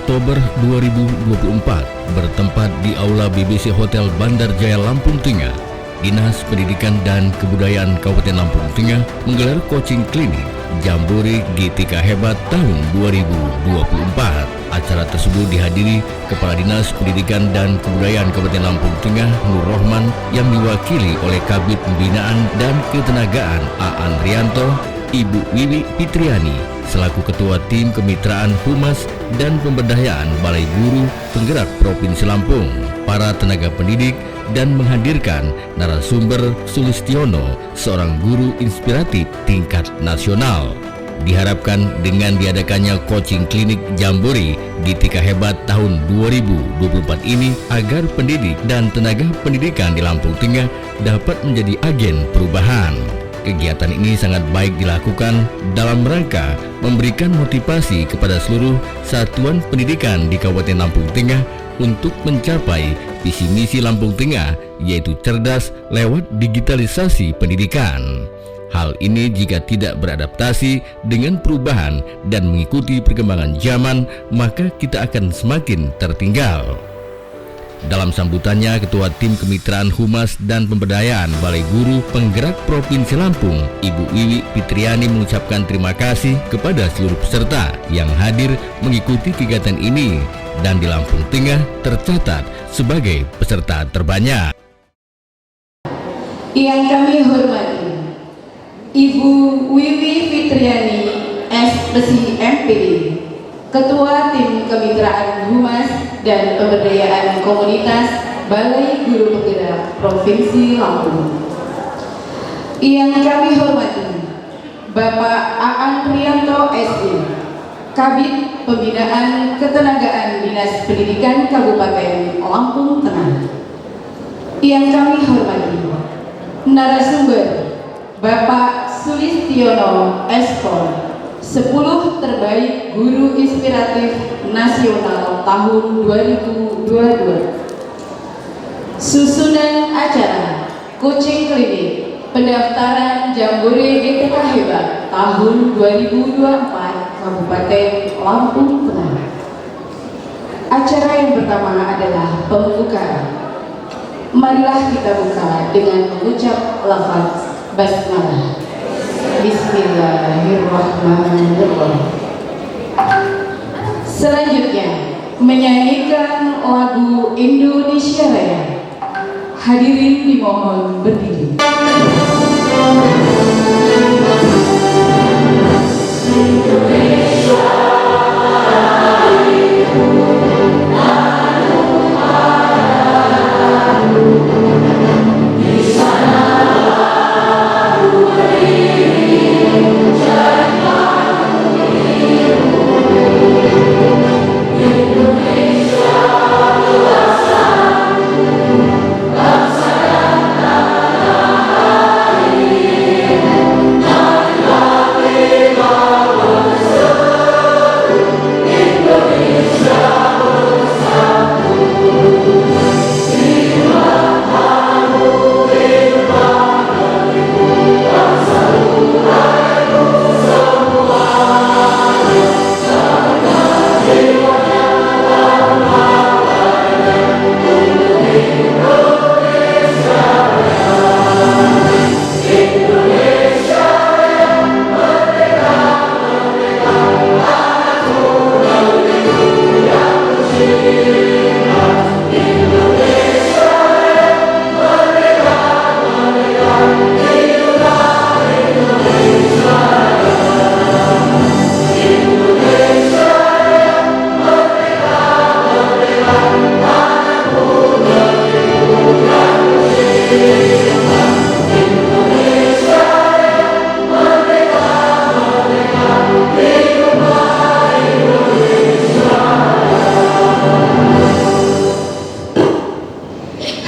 Oktober 2024 bertempat di Aula BBC Hotel Bandar Jaya Lampung Tengah, Dinas Pendidikan dan Kebudayaan Kabupaten Lampung Tengah menggelar coaching klinik Jambore GTK Hebat tahun 2024. Acara tersebut dihadiri Kepala Dinas Pendidikan dan Kebudayaan Kabupaten Lampung Tengah Nur Rohman yang diwakili oleh Kabid Pembinaan dan Ketenagaan Aan Rianto, Ibu Wiwi Fitriani selaku Ketua Tim Kemitraan Humas dan Pemberdayaan Balai Guru Penggerak Provinsi Lampung, para tenaga pendidik, dan menghadirkan narasumber Sulistiono, seorang guru inspiratif tingkat nasional. Diharapkan dengan diadakannya coaching klinik Jambore GTK Hebat tahun 2024 ini agar pendidik dan tenaga pendidikan di Lampung Tengah dapat menjadi agen perubahan. Kegiatan ini sangat baik dilakukan dalam rangka memberikan motivasi kepada seluruh satuan pendidikan di Kabupaten Lampung Tengah untuk mencapai visi misi Lampung Tengah, yaitu cerdas lewat digitalisasi pendidikan. Hal ini jika tidak beradaptasi dengan perubahan dan mengikuti perkembangan zaman, maka kita akan semakin tertinggal. Dalam sambutannya, Ketua Tim Kemitraan Humas dan Pemberdayaan Balai Guru Penggerak Provinsi Lampung, Ibu Wiwi Fitriani mengucapkan terima kasih kepada seluruh peserta yang hadir mengikuti kegiatan ini dan di Lampung Tengah tercatat sebagai peserta terbanyak. Yang kami hormati Ibu Wiwi Fitriani, SPC MPD, Ketua Tim Kemitraan Humas dan Pemberdayaan Komunitas Balai Guru Penggerak Provinsi Lampung. Yang kami hormati Bapak Aan Rianto SI, Kabid Pembinaan Ketenagaan Dinas Pendidikan Kabupaten Lampung Tengah. Yang kami hormati narasumber Bapak Sulistiono Espon, 10 terbaik guru inspiratif nasional tahun 2022. Susunan acara coaching klinik pendaftaran Jambore GTK Hebat tahun 2024 Kabupaten Lampung Tengah. Acara yang pertama adalah pembukaan. Marilah kita buka dengan mengucap lafaz basmalah. Bismillahirrahmanirrahim. Selanjutnya menyanyikan lagu Indonesia Raya. Hadirin dimohon berdiri.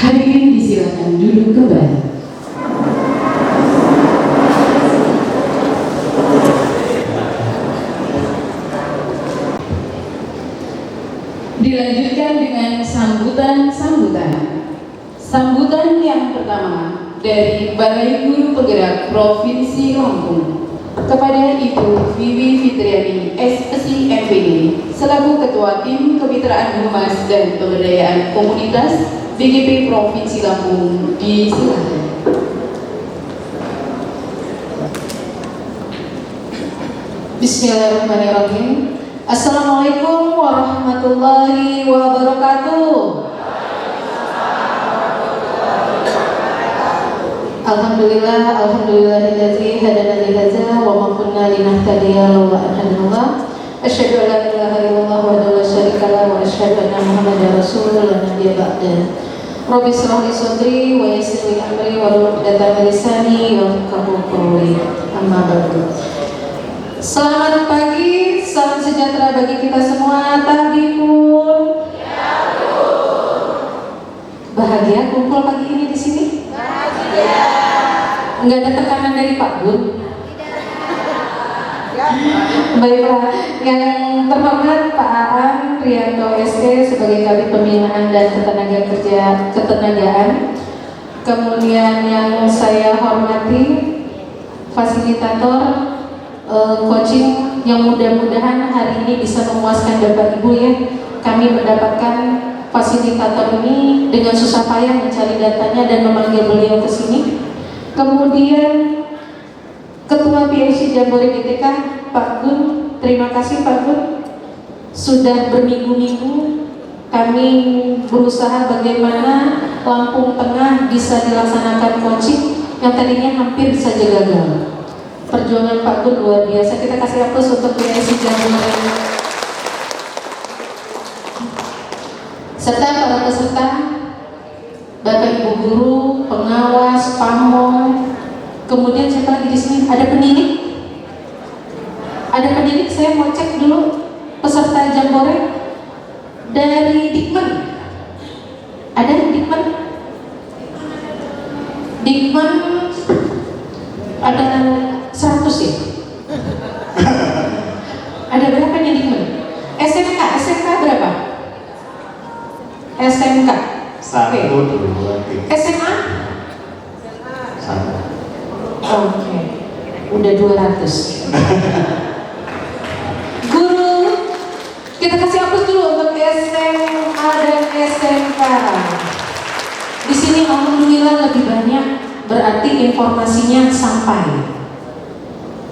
Hadirin disilakan duduk kembali. Dilanjutkan dengan sambutan-sambutan. Sambutan yang pertama dari Balai Guru Penggerak Provinsi Lampung, Kepada Ibu Vivi Fitriani, SPC MPD, selaku Ketua Tim Kemitraan Humas dan Pemberdayaan Komunitas BGP Provinsi Lampung, disilakan. Bismillahirrahmanirrahim. Assalamualaikum warahmatullahi wabarakatuh. Alhamdulillahillazi hadana li hadza wa ma kunna linahtadiya laula an hadana. Asyhadu an la ilaha illallah wa la syarika lahu wa asyhadu anna Muhammadar rasulullah la nabiyya ba'da. Rabbi shrah li sadri wa yassir li amri wa hlul 'uqdatam min lisani yafqahu qawli. Amma ba'du. Selamat pagi, salam sejahtera bagi kita semua. Tabipun. Bahagia kumpul pagi ini di sini? Bahagia. Enggak ada tekanan dari Pak Bun? Baiklah, yang terhormat Pak Aan Rianto SE sebagai Kabid Pembinaan dan Ketenagaan. Kemudian yang saya hormati fasilitator coaching yang mudah-mudahan hari ini bisa memuaskan Bapak Ibu ya. Kami mendapatkan fasilitator ini dengan susah payah mencari datanya dan memanggil beliau ke sini. Kemudian Ketua PIC Jambore GTK Pak Gun, terima kasih Pak Gun. Sudah berminggu-minggu kami berusaha bagaimana Lampung Tengah bisa dilaksanakan coaching yang tadinya hampir saja gagal. Perjuangan Pak Gun luar biasa. Kita kasih aplaus untuk PIC Jambore serta para peserta, Bapak Ibu guru, pengawas, pamong. Kemudian siapa lagi di sini? Ada pendidik? Ada pendidik, saya mau cek dulu peserta Jambore dari Dikmen. Ada Dikmen? Dikmen ada 100 ya? Ada berapa nih Dikmen? SMK berapa? SMK 1, 2, 3. SMA? 1. Oke, udah 200. Guru, kita kasih aplaus dulu untuk SMA dan SMK. Di sini alhamdulillah lebih banyak, berarti informasinya sampai.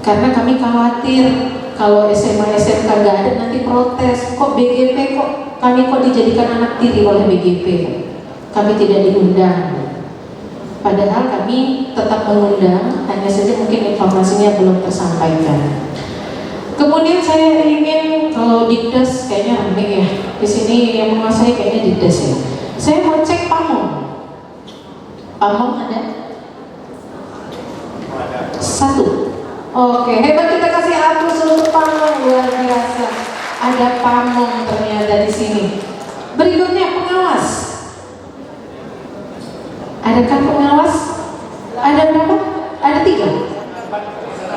Karena kami khawatir kalau SMA SMK nggak ada nanti protes. Kok BGP kami dijadikan anak tiri oleh BGP? Kami tidak diundang. Padahal kami tetap mengundang, hanya saja mungkin informasinya belum tersampaikan. Kemudian saya ingin, kalau Dikdas kayaknya rame ya. Di sini yang menguasai kayaknya Dikdas ya. Saya mau cek pamong. Pamong ada? 1. Oke, hebat, kita kasih aplaus untuk pamong, luar biasa. Ada pamong ternyata di sini. Berikutnya pengawas. Adakah pengawas? Ada berapa? Ada 3?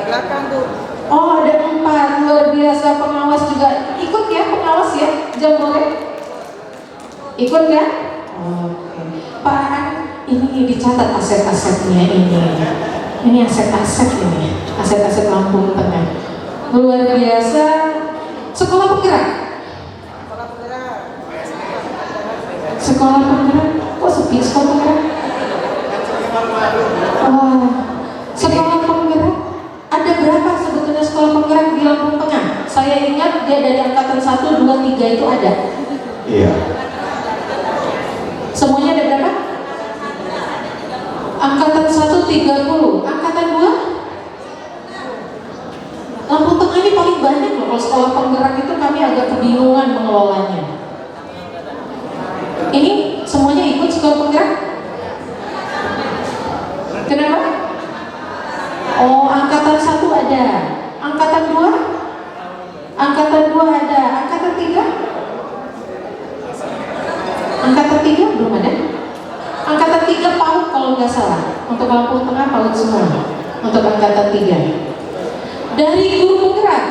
Belakang tuh. Oh, ada 4, luar biasa. Pengawas juga ikut ya, pengawas ya, Jambore? Ikut ya? Oke. Pak Aan, ini dicatat aset-asetnya ini. Ini aset-aset ini, aset-aset Lampung Tengah. Luar biasa. Sekolah penggerak. Sekolah penggerak. Kok sepi sekolah penggerak? Oh, sekolah penggerak. Ada berapa sebetulnya sekolah penggerak di Lampung Tengah? Saya ingat dia dari angkatan 1, 2, 3 itu ada. Iya. Semuanya ada berapa? Angkatan 1 30, angkatan 2? Lampung Tengah ini paling banyak loh. Kalau sekolah penggerak itu kami agak kebingungan mengelolanya. Ini semuanya ikut sekolah penggerak? Kenapa? Oh, angkatan 1 ada. Angkatan 2? Angkatan 2 ada. Angkatan 3? Angkatan 3 belum ada. Angkatan 3 PAUD kalau nggak salah. Untuk Lampung Tengah PAUD semua. Untuk angkatan 3. Dari guru penggerak.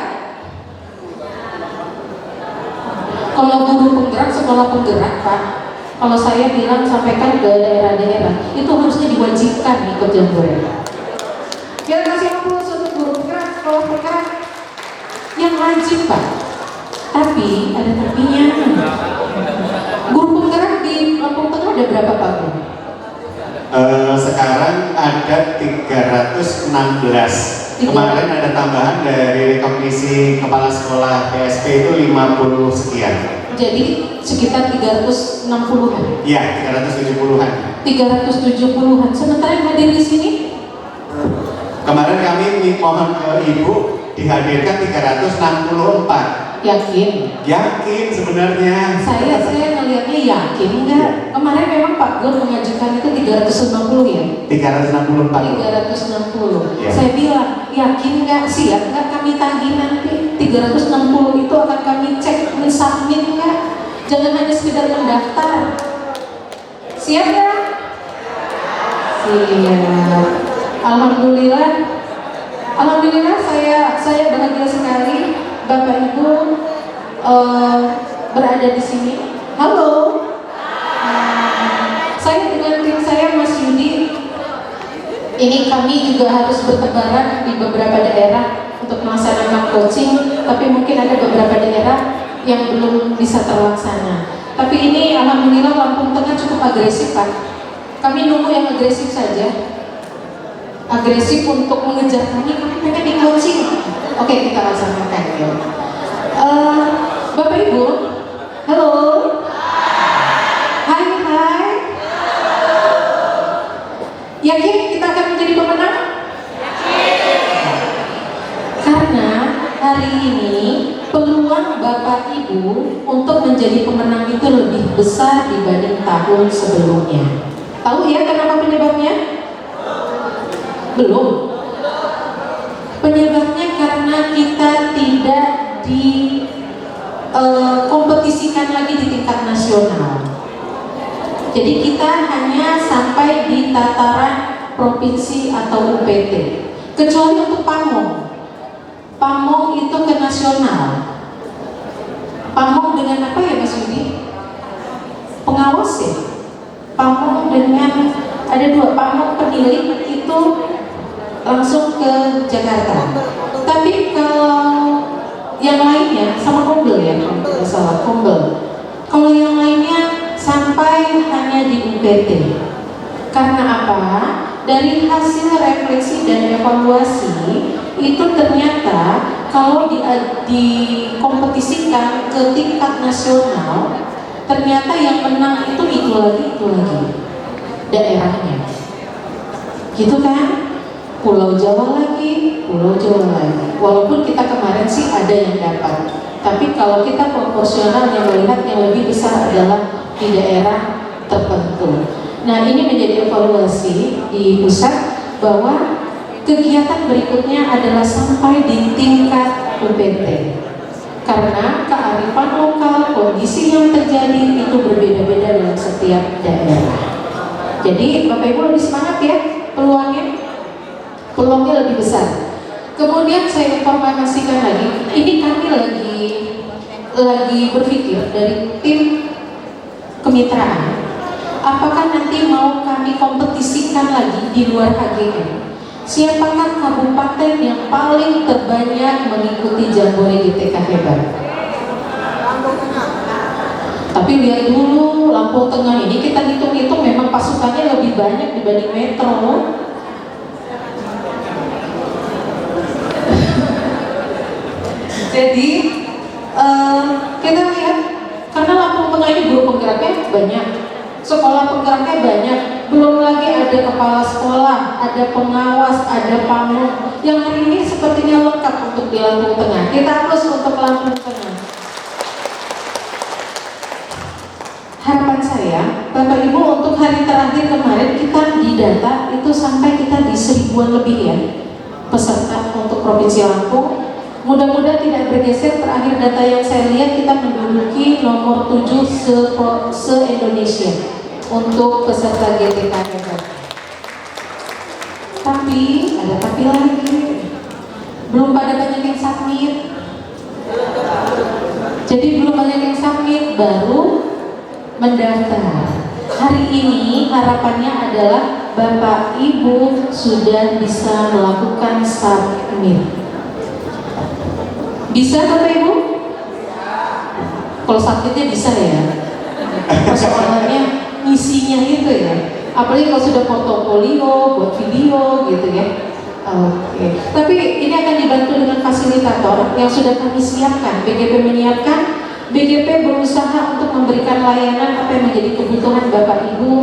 Kalau guru penggerak, sekolah penggerak Pak, kalau saya bilang sampaikan ke daerah-daerah, itu harusnya diwajibkan ikut Jambore. Kita kasih aplaus untuk guru penggerak. sekolah penggerak yang wajib Pak. Tapi ada tapinya. Guru penggerak di Lampung Tengah ada berapa Pak Guru? Sekarang ada 316. Kemarin ada tambahan dari Komisi Kepala Sekolah PSP itu 50 sekian. Jadi sekitar 360-an. Iya, 370-an. 370-an. Sementara yang hadir di sini Kemarin kami mohon ke Ibu dihadirkan 364. yakin? Yakin sebenarnya. Saya ngelihatnya yakin enggak? Kemarin memang Pak Gun mengajukan itu 360 ya? 364. 360. Ya. Saya bilang, yakin nggak? Siap nggak kami tagih nanti? 360 itu akan kami cek, mensubmit nggak? Jangan hanya sekedar mendaftar. Siap nggak? Siap. Alhamdulillah. Alhamdulillah saya bahagia sekali Bapak Ibu berada di sini. Halo. Saya dengan tim saya Mas Yudi. Ini kami juga harus bertebaran di beberapa daerah untuk melaksanakan coaching, tapi mungkin ada beberapa daerah yang belum bisa terlaksana. Tapi ini alhamdulillah Lampung Tengah cukup agresif Pak. Kami nunggu yang agresif saja. Agresif untuk mengejar kami pengen di coaching. Oke, kita laksanakan ya. Bapak Ibu, halo. Hai. Yakin kita akan menjadi pemenang? Karena hari ini peluang Bapak Ibu untuk menjadi pemenang itu lebih besar dibanding tahun sebelumnya. Tahu ya kenapa penyebabnya? Belum. Penyebabnya karena kita tidak kompetisikan lagi di tingkat nasional. Jadi kita hanya sampai di tataran provinsi atau UPT. Kecuali untuk Pamong. Pamong itu ke nasional. Pamong dengan apa ya Mas Yudi? Pengawas ya? Pamong dengan ada dua, Pamong penilik itu langsung ke Jakarta. Tapi kalau yang lainnya sama Kombel ya, kalau tidak salah Kombel. Kalau yang lainnya sampai hanya di UPT. Karena apa? Dari hasil refleksi dan evaluasi itu ternyata kalau dikompetisikan ke tingkat nasional, ternyata yang menang itu lagi daerahnya. Gitu kan? Pulau Jawa lagi. Walaupun kita kemarin sih ada yang dapat, tapi kalau kita proporsional yang melihat yang lebih besar adalah di daerah tertentu. Nah, ini menjadi evaluasi di pusat bahwa kegiatan berikutnya adalah sampai di tingkat UPT. Karena kearifan lokal, kondisi yang terjadi itu berbeda-beda dalam setiap daerah. Jadi Bapak Ibu lebih semangat ya, peluangnya lebih besar. Kemudian saya informasikan lagi, ini kami lagi berpikir dari tim kemitraan, apakah nanti mau kami kompetisikan lagi di luar HGM? Siapakah kabupaten yang paling terbanyak mengikuti Jambore GTK Hebat? Tapi lihat dulu Lampung Tengah ini, kita hitung-hitung memang pasukannya lebih banyak dibanding Metro. Jadi kita lihat, karena Lampung Tengah ini guru penggeraknya banyak, sekolah penggeraknya banyak, belum lagi ada kepala sekolah, ada pengawas, ada pamong, yang hari ini sepertinya lengkap untuk di Lampung Tengah. Kita plus untuk Lampung Tengah. Harapan saya, Bapak Ibu, untuk hari terakhir kemarin kita di data itu sampai kita di 1000-an lebih ya peserta untuk Provinsi Lampung. Mudah-mudahan tidak bergeser. Terakhir data yang saya lihat kita menduduki nomor 7 se-Indonesia untuk peserta GTK Hebat. Tapi ada tapi lagi, belum pada banyak yang submit. Jadi belum banyak yang submit, baru mendaftar. Hari ini harapannya adalah Bapak Ibu sudah bisa melakukan submit. Bisa Bapak Ibu? Kalau sakitnya bisa ya. Persoalannya misinya itu ya. Apalagi kalau sudah portofolio, buat video gitu ya. Oke. Tapi ini akan dibantu dengan fasilitator yang sudah kami siapkan. BGP menyiapkan, BGP berusaha untuk memberikan layanan apa yang menjadi kebutuhan Bapak Ibu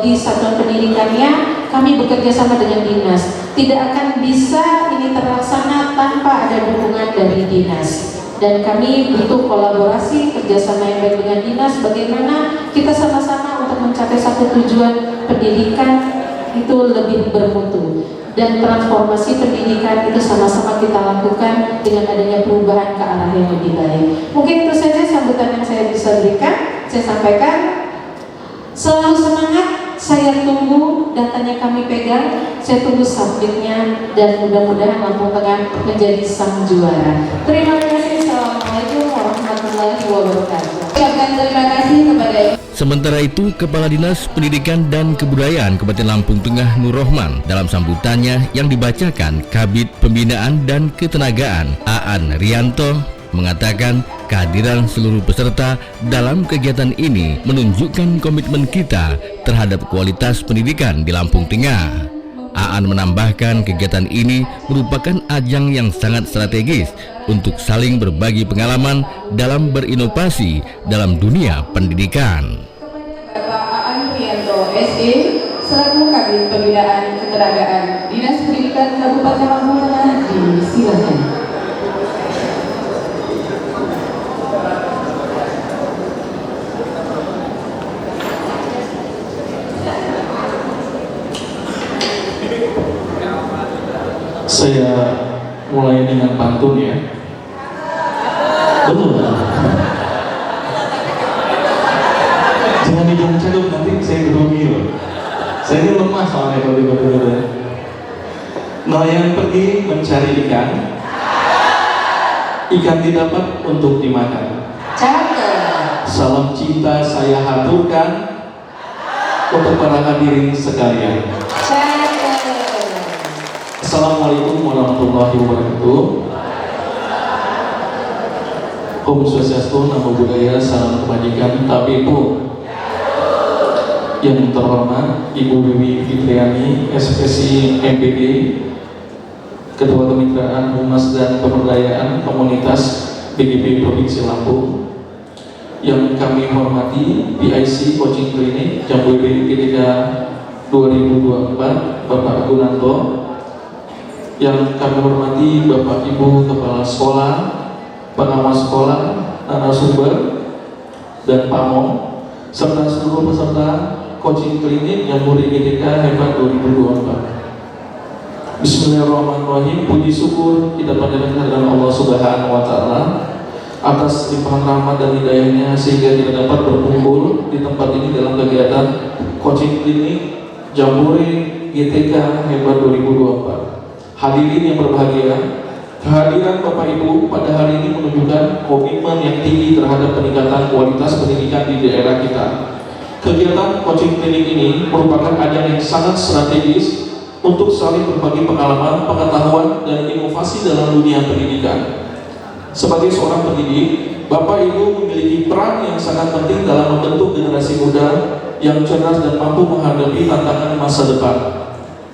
di satuan pendidikannya. Kami bekerja sama dengan dinas. Tidak akan bisa ini terlaksana tanpa ada dukungan dari dinas. Dan kami butuh kolaborasi, kerjasama yang baik dengan dinas. Bagaimana kita sama-sama untuk mencapai satu tujuan pendidikan itu lebih bermutu. Dan transformasi pendidikan itu sama-sama kita lakukan dengan adanya perubahan ke arah yang lebih baik. Mungkin itu saja sambutan yang saya bisa berikan. Saya sampaikan, selalu semangat. Saya tunggu datanya kami pegang, saya tunggu submitnya, dan mudah-mudahan Lampung Tengah menjadi sang juara. Terima kasih. Assalamualaikum warahmatullahi wabarakatuh. Ucapkan terima kasih kepada Sementara itu, Kepala Dinas Pendidikan dan Kebudayaan Kabupaten Lampung Tengah Nur Rohman dalam sambutannya yang dibacakan Kabid Pembinaan dan Ketenagaan Aan Rianto mengatakan kehadiran seluruh peserta dalam kegiatan ini menunjukkan komitmen kita terhadap kualitas pendidikan di Lampung Tengah. Aan menambahkan kegiatan ini merupakan ajang yang sangat strategis untuk saling berbagi pengalaman dalam berinovasi dalam dunia pendidikan. Bapak Aan Rianto SE selaku Kabid Pembinaan Ketenagaan Dinas Pendidikan Kabupaten Lampung Tengah disilakan. Saya mulai dengan pantun ya. Betul. Jangan dicampur nanti saya grogi loh. Saya ini lemah soalnya kalau tiba-tiba. Nelayan pergi mencari ikan. Ikan didapat untuk dimakan. Cakep. Salam cinta saya haturkan untuk para hadirin sekalian. Assalamualaikum warahmatullahi wabarakatuh. Om Swastiastu, Namo Buddhaya, salam kebajikan, Tabibu. Yang terhormat Ibu Wiwi Fitriani, SPSI MPD, Ketua Kemitraan Humas dan Pemberdayaan Komunitas BGP Provinsi Lampung. Yang kami hormati PIC Coaching Clinic Jamboree GDK 2024 Bapak Gunanto. Yang kami hormati Bapak Ibu Kepala Sekolah, pengawas sekolah, narasumber, dan pamong, serta seluruh peserta coaching klinik Jamboree GDK Hebat 2024. Bismillahirrahmanirrahim. Puji syukur kita panjatkan kehadiran Allah Subhanahu wa Ta'ala atas limpahan rahmat dan hidayahnya sehingga kita dapat berkumpul di tempat ini dalam kegiatan coaching klinik Jamboree GDK Hebat 2024. Hadirin yang berbahagia, kehadiran Bapak Ibu pada hari ini menunjukkan komitmen yang tinggi terhadap peningkatan kualitas pendidikan di daerah kita. Kegiatan coaching klinik ini merupakan ajang yang sangat strategis untuk saling berbagi pengalaman, pengetahuan, dan inovasi dalam dunia pendidikan. Sebagai seorang pendidik, Bapak Ibu memiliki peran yang sangat penting dalam membentuk generasi muda yang cerdas dan mampu menghadapi tantangan masa depan.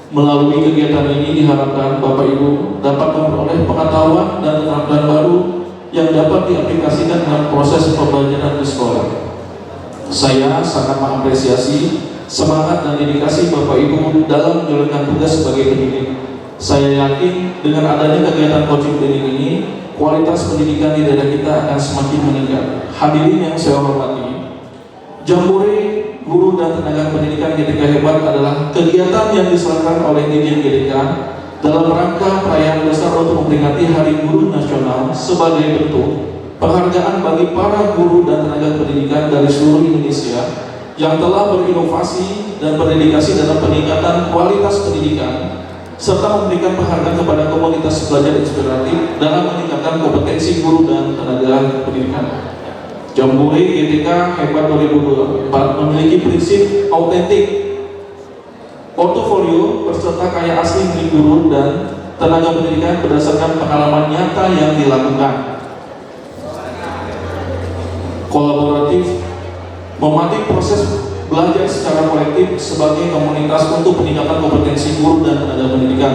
Melalui kegiatan ini diharapkan Bapak Ibu dapat memperoleh pengetahuan dan keterampilan baru yang dapat diaplikasikan dalam proses pembelajaran di sekolah. Saya sangat mengapresiasi semangat dan dedikasi Bapak Ibu dalam menjalankan tugas sebagai pendidik. Saya yakin dengan adanya kegiatan coaching klinik ini, kualitas pendidikan di daerah kita akan semakin meningkat. Hadirin yang saya hormati, Jamboree Guru dan Tenaga Pendidikan GDK Hebat adalah kegiatan yang diselenggarakan oleh Dirjen GDK dalam rangka perayaan besar untuk memperingati Hari Guru Nasional sebagai bentuk penghargaan bagi para guru dan tenaga pendidikan dari seluruh Indonesia yang telah berinovasi dan berdedikasi dalam peningkatan kualitas pendidikan serta memberikan penghargaan kepada komunitas belajar inspiratif dalam meningkatkan kompetensi guru dan tenaga pendidikan. Jamboree GDK Hebat 2024 memiliki prinsip autentik, portofolio peserta kaya asli milik guru dan tenaga pendidikan berdasarkan pengalaman nyata yang dilakukan. Kolaboratif, mematik proses belajar secara kolektif sebagai komunitas untuk peningkatan kompetensi guru dan tenaga pendidikan.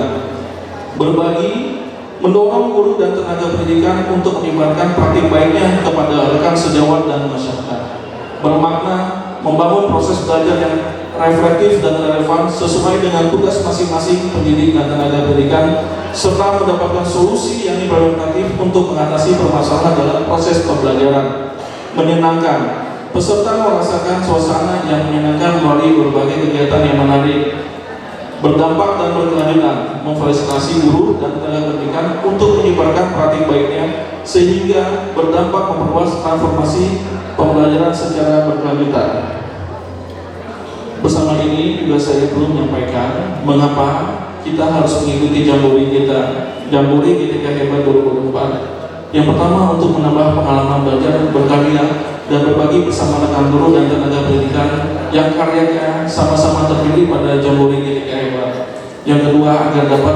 Berbagi, mendorong guru dan tenaga pendidikan untuk menyebarkan praktik baiknya kepada rekan sejawat dan masyarakat. Bermakna, membangun proses belajar yang reflektif dan relevan sesuai dengan tugas masing-masing pendidik dan tenaga pendidikan, serta mendapatkan solusi yang implementatif untuk mengatasi permasalahan dalam proses pembelajaran. Menyenangkan, peserta merasakan suasana yang menyenangkan melalui berbagai kegiatan yang menarik, berdampak dan berkelanjutan, memfasilitasi guru dan tenaga pendidikan untuk menyebarkan praktik baiknya sehingga berdampak memperluas transformasi pembelajaran secara berkelanjutan. Bersama ini juga saya perlu menyampaikan mengapa kita harus mengikuti Jambore GTK Hebat 2024. Yang pertama, untuk menambah pengalaman belajar berkarya dan berbagi bersama rekan guru dan tenaga pendidikan yang karyanya sama-sama terpilih pada Jambore GTK Hebat. Yang kedua, agar dapat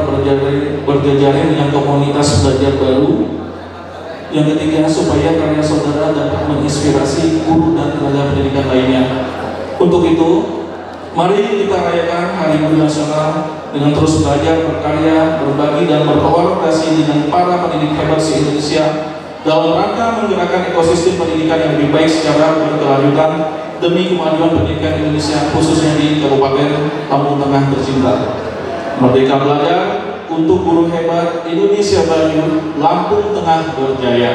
berjejaring dengan komunitas belajar baru. Yang ketiga, supaya karya saudara dapat menginspirasi guru dan tenaga pendidikan lainnya. Untuk itu, mari kita rayakan Hari Guru Nasional dengan terus belajar, berkarya, berbagi, dan berkolaborasi dengan para pendidik hebat se-Indonesia dalam rangka menggerakkan ekosistem pendidikan yang lebih baik secara berkelanjutan demi kemajuan pendidikan Indonesia, khususnya di Kabupaten Lampung Tengah tercinta. Merdeka belajar untuk guru hebat Indonesia Maju, Lampung Tengah berjaya.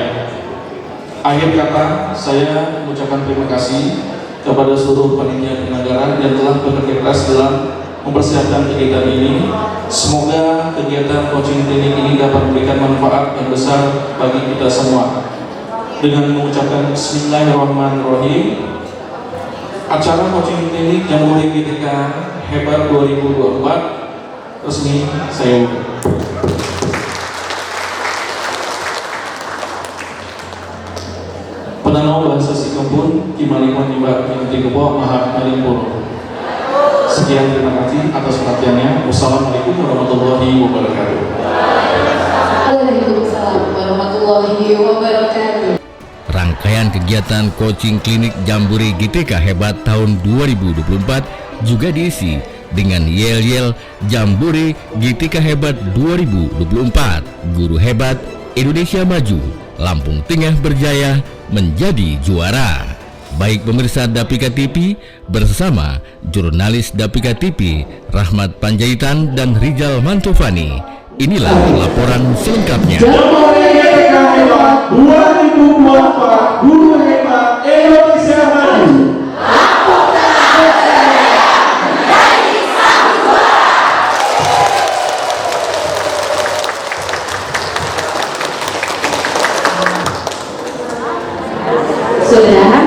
Akhir kata, saya mengucapkan terima kasih kepada seluruh panitia penyelenggaraan yang telah bekerja keras dalam mempersiapkan kegiatan ini. Semoga kegiatan coaching klinik ini dapat memberikan manfaat yang besar bagi kita semua. Dengan mengucapkan Bismillahirrahmanirrahim, acara coaching klinik Jambore GTK Hebat 2024 resmi saya buka. Penanau bahasa Sikempun Kimaliman Nyibak Minti Kepo Maha Malimpur. Sekian, terima kasih atas perhatiannya. Wassalamualaikum warahmatullahi wabarakatuh. Waalaikumsalam warahmatullahi wabarakatuh. Rangkaian kegiatan coaching klinik Jambore GTK Hebat tahun 2024 juga diisi dengan yel-yel Jambore GTK Hebat 2024. Guru hebat Indonesia maju, Lampung Tengah berjaya menjadi juara. Baik pemirsa Dapika TV bersama jurnalis Dapika TV Rahmat Panjaitan dan Rizal Mantovani. Inilah laporan selengkapnya. Jambore GTK Hebat 2024, Guru Hebat Indonesia Maju. Saudara,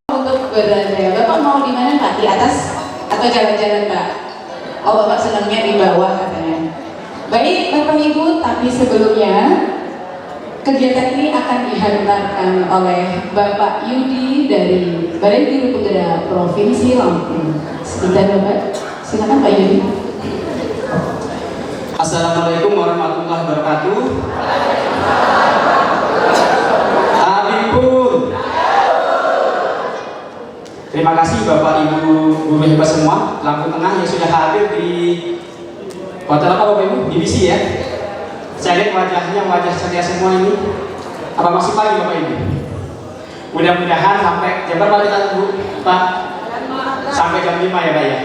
untuk berada, Bapak mau di mana Pak? Di atas atau jalan-jalan Pak? Oh, Bapak senangnya di bawah katanya. Baik Bapak Ibu, tapi sebelumnya kegiatan ini akan dihantarkan oleh Bapak Yudi dari Balai Guru Penggerak Provinsi Lampung. Sebentar Bapak, silakan Pak Yudi. Assalamualaikum warahmatullahi wabarakatuh. Terima kasih Bapak Ibu guru hebat semua Lampung Tengah yang sudah hadir di hotel apa Bapak Ibu? Divisi ya. Saya lihat wajahnya wajah ceria semua ini. Apa masih pagi Bapak Ibu? Mudah-mudahan sampai jam berapa kita tunggu Pak? Sampai jam 5 ya Pak ya.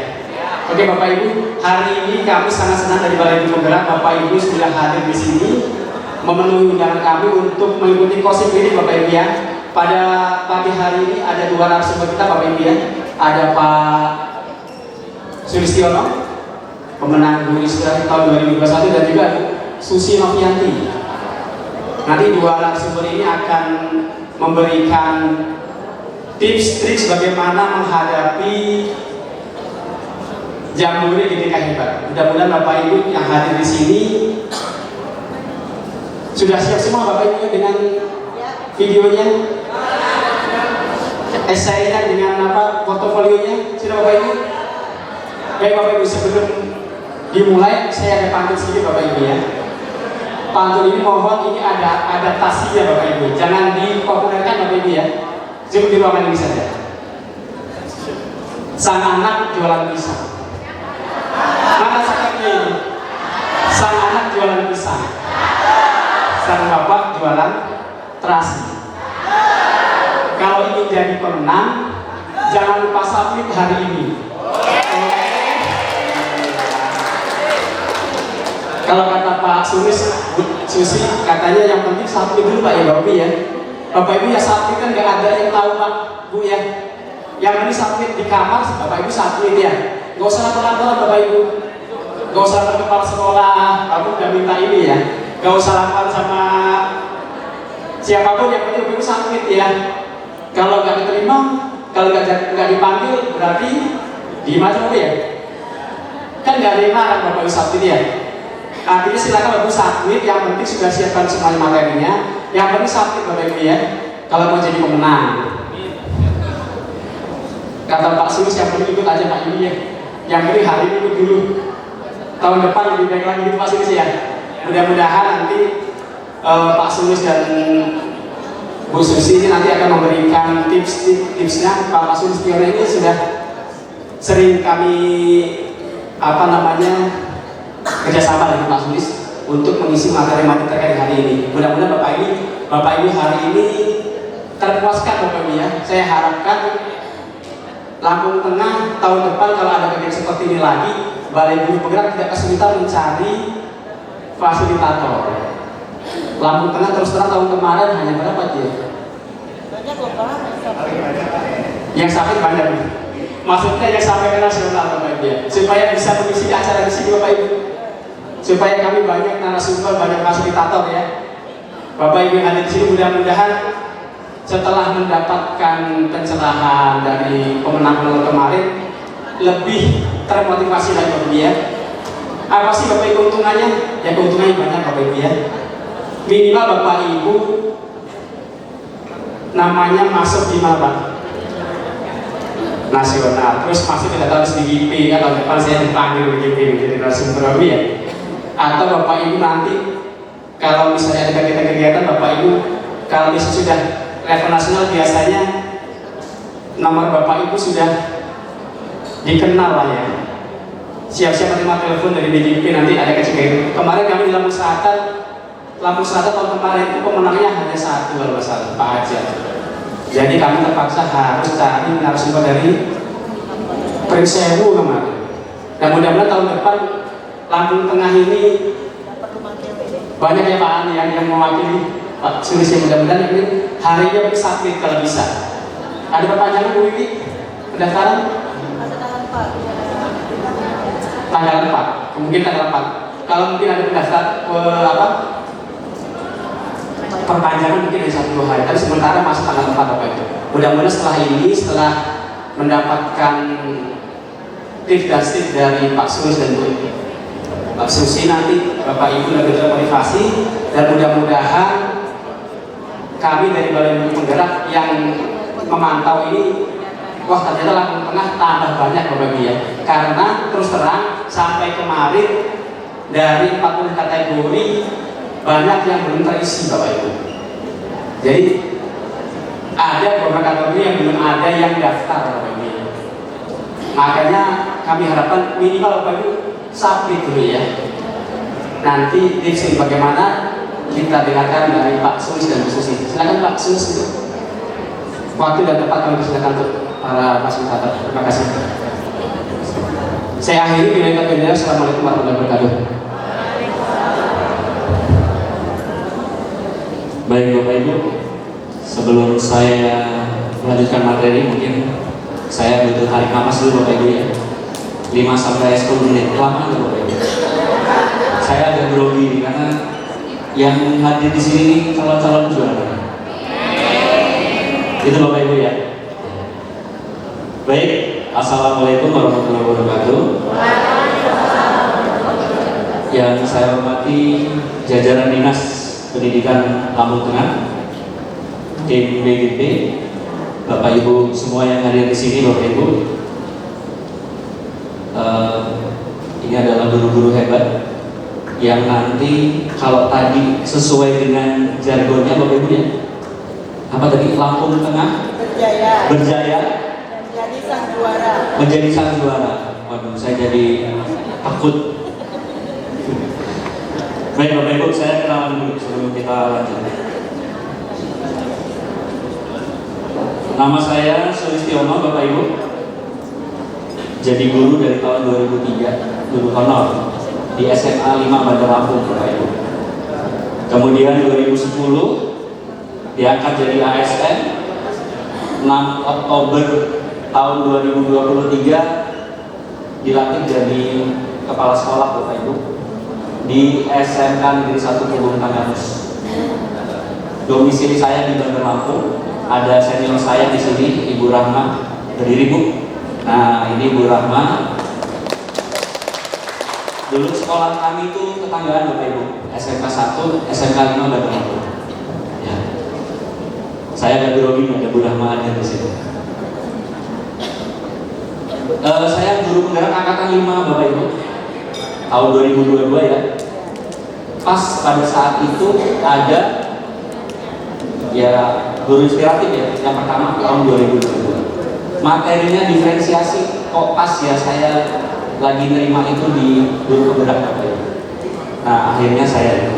Oke Bapak Ibu, hari ini kami sangat senang dari Balai Guru Penggerak Bapak Ibu sudah hadir di sini memenuhi undangan kami untuk mengikuti coaching ini Bapak Ibu ya. Pada pagi hari ini ada dua narasumber kita Bapak Ibu ya. Ada Pak Sulistiono, pemenang Guru Inspiratif tahun 2021, dan juga Susi Novianti. Nanti dua narasumber ini akan memberikan tips-trik bagaimana menghadapi Jambore GTK Hebat. Mudah-mudahan Bapak Ibu yang hadir di sini sudah siap semua Bapak Ibu dengan videonya, esainya dengan apa portofolionya, sudah Bapak Ibu? Baik Bapak Ibu, sebelum dimulai. Saya ada pantun sedikit Bapak Ibu ya. Pantun ini mohon ini ada adaptasinya Bapak Ibu, jangan dipopulerkan Bapak Ibu ya. Cukup di ruangan ini saja. Sang anak jualan pisang. Mana sakitnya ini? Sang anak jualan pisang, sang bapak jualan terasi. Kalau ingin jadi pemenang, jangan lupa submit hari ini. Kalau kata Pak Susi, katanya yang penting submit dulu Pak ya Bapak Ibu ya. Bapak Ibu ya submit kan nggak ada yang tahu Pak Bu ya. Yang ini submit di kamar, Bapak Ibu submit ya. Nggak usah lapor-laporan Bapak Ibu. Nggak usah ke kepala sekolah, kamu udah minta ini ya. Nggak usah lapor sama siapapun, yang penting Bapak Ibu submit ya. Kalau nggak diterima, kalau nggak dipanggil, berarti di mana ya? Kan nggak ada yang larang Bapak Ibu submit ya. Artinya silakan Bapak Ibu submit, yang penting sudah siapkan semuanya materinya. Yang penting submit Bapak Ibu ya. Kalau mau jadi pemenang. Kata Pak Sulus yang penting ikut aja Pak ini ya. Yang penting hari ini ikut dulu. Tahun depan lebih baik lagi gitu Pak Sulus ya. Mudah-mudahan nanti Pak Sulus dan Bu Susi ini nanti akan memberikan tipsnya. Pak Sulus Pioner ini sudah sering kami kerjasama dengan Pak Sulus untuk mengisi materi-materi terkait hari ini. Mudah-mudahan Bapak Ibu hari ini terpuaskan Bapak Ibu ya. Saya harapkan Lampung Tengah tahun depan kalau ada kegiatan seperti ini lagi, Balai Bumi Penggerak tidak kesulitan mencari fasilitator. Lampung Tengah terus terang tahun kemarin hanya berapa dia? Banyak loh Pak. Yang sampai banyak. Maksudnya yang sampai ke nasional Bapak Ibu ya, supaya bisa mengisi acara di sini Bapak Ibu. Supaya kami banyak narasumber, banyak fasilitator ya. Bapak Ibu yang ada di sini mudah-mudahan setelah mendapatkan pencerahan dari pemenang kemarin lebih termotivasi lagi Bapak Ibu ya. Apa sih Bapak Ibu keuntungannya? Ya keuntungannya banyak Bapak Ibu ya. Minimal Bapak Ibu namanya masuk di mana? Nasional. Terus masuk ke data di GP atau depan saya dipanggil di GP jadi narasumber Bapak ya. Atau Bapak Ibu nanti kalau misalnya ada kegiatan-kegiatan Bapak Ibu kalau misalnya sudah level nasional biasanya nomor Bapak Ibu sudah dikenal lah ya. Siap-siap terima telepon dari DJP nanti ada kegiatan. Kemarin kami di Lampung Selatan tahun kemarin itu pemenangnya hanya satu kalau nggak salah, Pak Hajar. Jadi kami terpaksa harus cari narasumber dari Prince Sewu kemarin. Dan mudah-mudahan tahun depan Lampung Tengah ini banyak ya Pak Ani yang mewakili Pak Sulis yang mudah-mudahan ini harinya bersakit kalau bisa. Ada perpanjangan Bu Wiwi pendaftaran? Tanggal 4, mungkin tanggal 4. Kalau mungkin ada pendaftar perpanjangan mungkin dari 1-2 hari. Tapi sementara masih tanggal 4 Bapak itu. Mudah-mudahan setelah mendapatkan tips dan tips dari Pak Sulis dan Pak Susi nanti Bapak Ibu lebih termotivasi dan mudah-mudahan kami dari Balai Bumi Penggerak yang memantau ini, wah ternyata Lampung Tengah tambah banyak Bapak Ibu ya. Karena terus terang sampai kemarin dari 40 kategori banyak yang belum terisi Bapak Ibu. Jadi ada beberapa kategori yang belum ada yang daftar Bapak Ibu. Makanya kami harapkan minimal Bapak Ibu submit dulu ya. Nanti tips bagaimana kita dengarkan dari Pak Sulis dan Bu Susi. Silakan Pak Sulis. Waktu dan tempat kami persilakan untuk para fasilitator. Terima kasih. Saya akhiri dengan kata Assalamualaikum warahmatullahi wabarakatuh. Baik Bapak Ibu, sebelum saya melanjutkan materi mungkin saya butuh tarik nafas dulu Bapak Ibu ya. 5-10 menit, lama tuh Bapak Ibu. Saya agak grogi karena yang hadir di sini calon-calon juara. Itu Bapak Ibu ya. Baik, Assalamualaikum warahmatullahi wabarakatuh. Yang saya hormati jajaran Dinas Pendidikan Lampung Tengah, tim BGP, Bapak Ibu semua yang hadir di sini, Bapak Ibu. Ini adalah guru-guru hebat yang nanti kalau tadi sesuai dengan jargonnya Bapak Ibu ya, apa tadi, Lampung Tengah berjaya menjadi sang juara. Waduh, saya jadi takut. Baik Bapak Ibu, saya kenalan dulu sebelum kita lanjut. Nama saya Sulistiono Bapak Ibu. Jadi guru dari tahun 2003, guru honor di SMA 5 Bandar Lampung Bapak Ibu. Kemudian 2010 diangkat jadi ASN. 6 Oktober tahun 2023 dilantik jadi kepala sekolah Bapak Ibu di SMK Negeri 1 Pulung Tanganus. Domisili saya di Bandar Lampung. Ada senior saya di sini, Ibu Rahma. Berdiri Bu. Nah, ini Bu Rahma. Dulu sekolah kami itu tetanggaan Bapak Ibu, SMK 1, SMK 5 Bandar Lampung. Ya. Saya agak grogi ada Bu Rahma ada di sini. Saya guru penggerak angkatan 5 Bapak Ibu. Tahun 2022 ya. Pas pada saat itu ada ya guru inspiratif ya, yang pertama tahun 2022. Materinya diferensiasi, kok pas ya saya lagi nerima itu di guru penggerak Bapak Ibu. Nah akhirnya saya itu.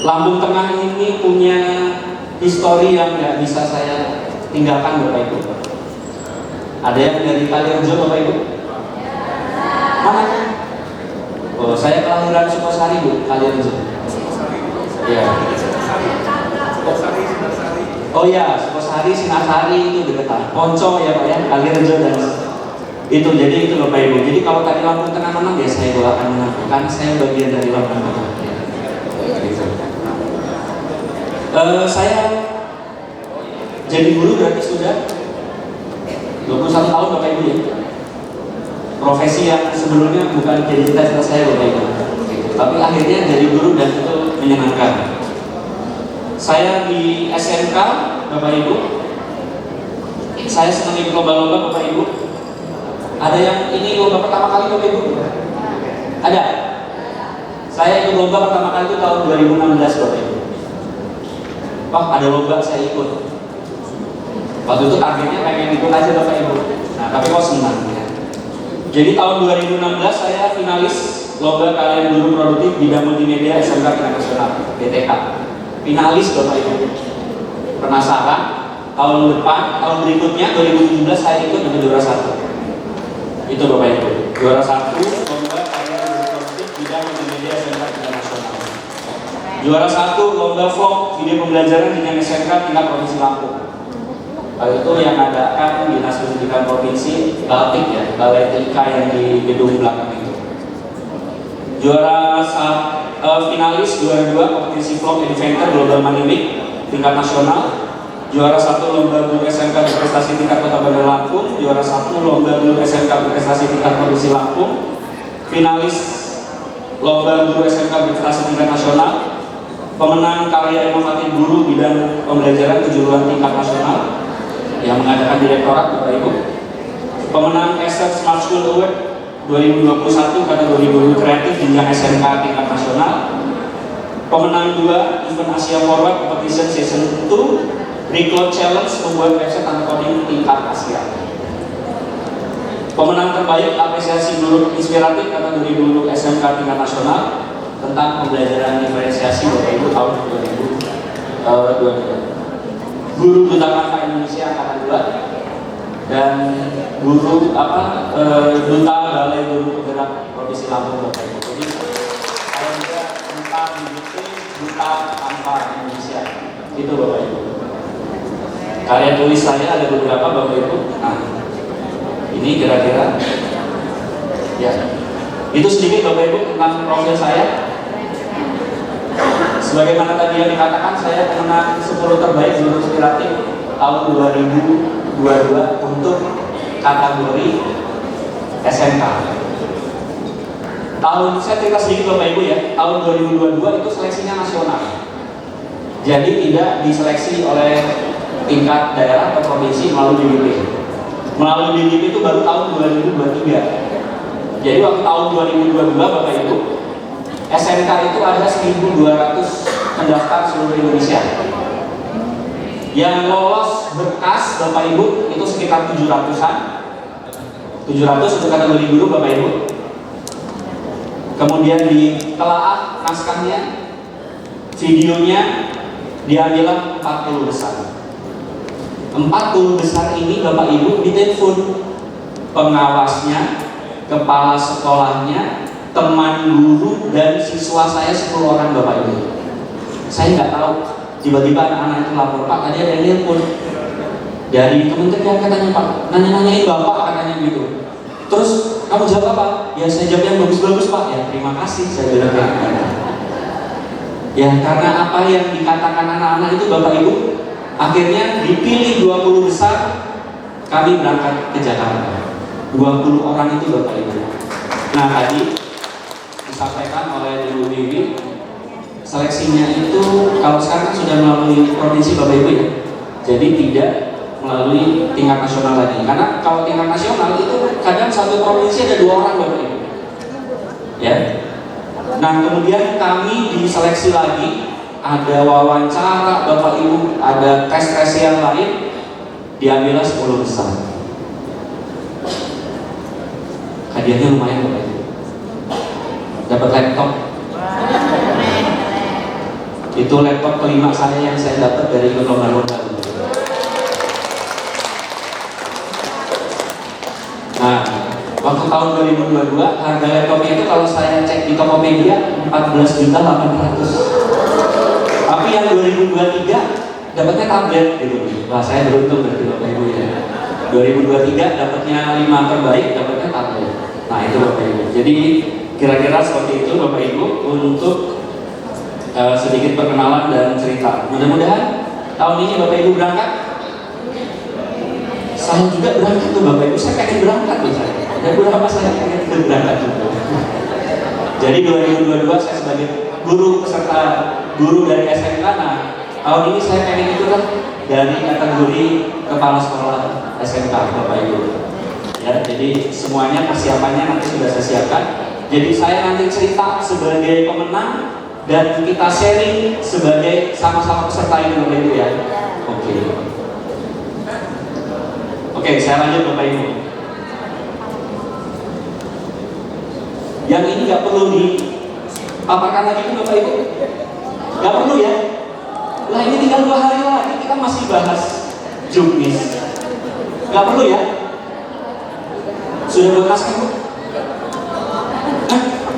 Lampung Tengah ini punya histori yang nggak bisa saya tinggalkan Bapak Ibu. Ada yang dari Kalirejo Bapak Ibu? Mana? Oh, saya kelahiran Sukosari Bu, Kalirejo. Ya. Oh ya, Sukosari, Sinasari itu deketan. Ponco ya Pak ya, Kalirejo dan itu. Jadi itu Bapak Ibu. Jadi kalau tadi Lampung Tengah menang ya saya doakan menang, karena saya bagian dari Lampung Tengah. Gitu. Saya jadi guru berarti sudah 21 tahun Bapak Ibu ya. Profesi yang sebelumnya bukan jadi cita-cita saya Bapak Ibu, tapi akhirnya jadi guru dan itu menyenangkan. Saya di SMK Bapak Ibu, saya senang ikut lomba-lomba Bapak Ibu. Ada yang ini lomba pertama kali Bapak Ibu? Ada? Saya ikut lomba pertama kali itu tahun 2016 Bapak Ibu. Wah ada lomba saya ikut. Waktu itu targetnya pengen ikut aja Bapak Ibu. Nah tapi kok senang ya. Jadi tahun 2016 saya finalis lomba kalian guru produktif bidang multimedia SMK Tingkat Nasional BTK. Finalis Bapak Ibu. Penasaran? Tahun depan, tahun berikutnya 2017 saya ikut menjadi juara 1. Itu Bapak Ibu. Juara 1 lomba kalian guru produktif bidang multimedia SMK Tingkat Nasional. Juara 1 lomba vlog video pembelajaran dengan SMK tingkat provinsi Lampung. Hal itu yang adakan Dinas Pendidikan Provinsi Baltik ya, Balai TK yang di gedung belakang itu. Juara finalis juara 2 kompetisi vlog inventor Global Money Week tingkat nasional. Juara 1 lomba guru SMK berprestasi tingkat Kota Bandar Lampung. Juara 1 lomba guru SMK berprestasi tingkat Provinsi Lampung. Finalis lomba guru SMK berprestasi tingkat nasional. Pemenang karya inovatif guru bidang pembelajaran kejuruan tingkat nasional yang mengadakan direktorat Bapak Ibu. Pemenang Asset Smart School Award 2021 kategori guru kreatif jenjang SMK tingkat nasional. Pemenang 2 Event Asia Forward Competition Season 2 Recloud Challenge membuat website tanpa coding tingkat Asia. Pemenang terbaik apresiasi guru inspiratif kategori guru SMK tingkat nasional tentang pembelajaran diferensiasi Bapak Ibu tahun 2022. Guru Duta Karsa Indonesia Angkatan 2 dan guru Duta Balai Guru Penggerak Provinsi Lampung Bapak Ibu. Jadi saya juga Duta Karsa Indonesia. Itu Bapak Ibu. Karya tulis saya ada beberapa Bapak Ibu. Nah, ini kira-kira ya. Itu sedikit Bapak Ibu tentang profil saya. Sebagaimana tadi yang dikatakan, saya pemenang 10 terbaik guru inspiratif tahun 2022 untuk kategori SMK. Saya cerita sedikit Bapak Ibu ya, tahun 2022 itu seleksinya nasional. Jadi tidak diseleksi oleh tingkat daerah atau provinsi melalui BBP. Melalui BBP itu baru tahun 2023. Jadi waktu tahun 2022 Bapak Ibu, SMK itu ada 1.200 pendaftar seluruh Indonesia. Yang lolos berkas Bapak Ibu itu sekitar 700-an. 700 untuk kategori guru Bapak Ibu. Kemudian ditelaah naskahnya, videonya, diambil 40 besar. 40 besar ini Bapak Ibu ditelepon pengawasnya, kepala sekolahnya, teman guru, dan siswa saya 10 orang Bapak Ibu. Saya nggak tahu, tiba-tiba anak-anak itu lapor, Pak tadi ada yang telepon dari kementerian katanya Pak, nanya-nanyain Bapak katanya gitu. Terus kamu jawab apa? Ya saya jawab yang bagus-bagus Pak. Ya terima kasih saya bilang kayak gitu. Ya karena apa yang dikatakan anak-anak itu Bapak Ibu, akhirnya dipilih 20 besar, kami berangkat ke Jakarta. 20 orang itu Bapak Ibu. Nah tadi disampaikan oleh Ibu Bibi, seleksinya itu kalau sekarang sudah melalui provinsi Bapak Ibu ya, jadi tidak melalui tingkat nasional lagi. Karena kalau tingkat nasional itu kadang satu provinsi ada 2 orang Bapak Ibu. Ya. Nah kemudian kami diseleksi lagi, ada wawancara Bapak Ibu, ada tes-tes yang lain, diambillah 10 besar. Hadiahnya lumayan Bapak Ibu. Dapat laptop. Itu laptop kelima saya yang saya dapat dari lomba-lomba. Nah, waktu tahun 2022 harga laptopnya itu kalau saya cek di Tokopedia 14.800.000. Tapi yang 2023 dapatnya tablet gitu. Wah, saya beruntung berarti Bapak Ibu ya. 2023 dapatnya 5 terbaik, dapatnya tablet. Nah, itu Bapak Ibu. Jadi kira-kira seperti itu Bapak Ibu untuk sedikit perkenalan dan cerita. Mudah-mudahan tahun ini Bapak Ibu berangkat. Saya juga berangkat tuh Bapak Ibu, saya pengen berangkat tuh saya. Dan berapa saya pengen berangkat juga. Jadi 2022 saya sebagai guru peserta guru dari SMK. Nah, tahun ini saya pengen itulah dari kategori kepala sekolah SMK Bapak Ibu. Ya, jadi semuanya persiapannya nanti sudah saya siapkan. Jadi saya nanti cerita sebagai pemenang dan kita sharing sebagai sama-sama peserta ini Bapak Ibu ya. Oke. Oke, saya lanjut Bapak Ibu. Yang ini nggak perlu dipaparkan lagi tuh Bapak Ibu. Nggak perlu ya. Lah ini tinggal 2 hari lagi kita masih bahas juknis. Nggak perlu ya. Sudah buat naskah Bu?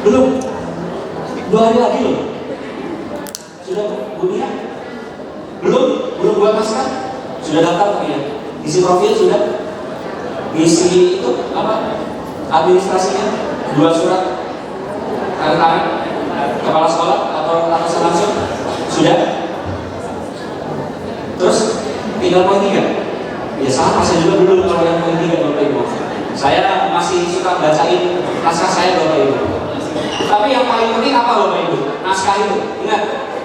Belum. 2 hari lagi loh. Sudah Bu Nia? Belum buat naskah? Sudah daftar ya? Isi profil sudah? Isi itu apa? Administrasinya 2 surat tanda tangan kepala sekolah atau atasan langsung sudah? Terus tinggal poin 3. Ya sama, saya juga belum kalau yang poin 3 Bapak Ibu. Saya masih suka bacain naskah saya Bapak Ibu. Tapi yang paling penting apa Bapak Ibu? Naskah itu. Ingat,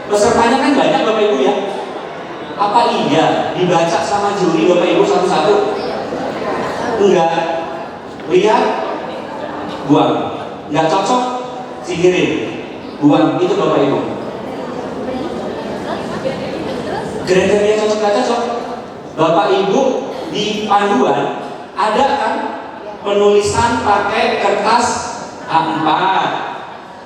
pesertanya kan banyak Bapak Ibu ya. Apa iya dibaca sama juri Bapak Ibu satu-satu? Enggak. Lihat, buang. Enggak cocok, singkirin. Buang. Itu Bapak Ibu. Kriteria cocok nggak cocok. Bapak Ibu di panduan ada kan penulisan pakai kertas A4,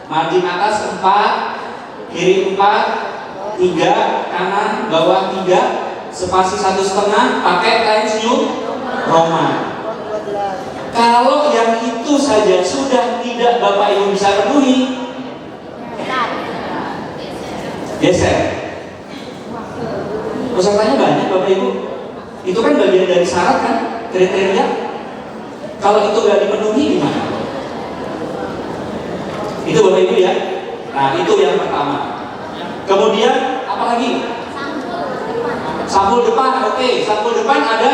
margin atas 4, kiri 4, 3, kanan, bawah 3, spasi 1,5, pakai Times New Roman. Kalau yang itu saja sudah tidak Bapak Ibu bisa penuhi, geser. Pesertanya banyak Bapak Ibu. Itu kan bagian dari syarat kan, kriteria. Kalau itu nggak dipenuhi gimana? Itu Bapak Ibu ya. Nah itu yang pertama. Kemudian apa lagi? Sampul depan, oke. Sampul depan ada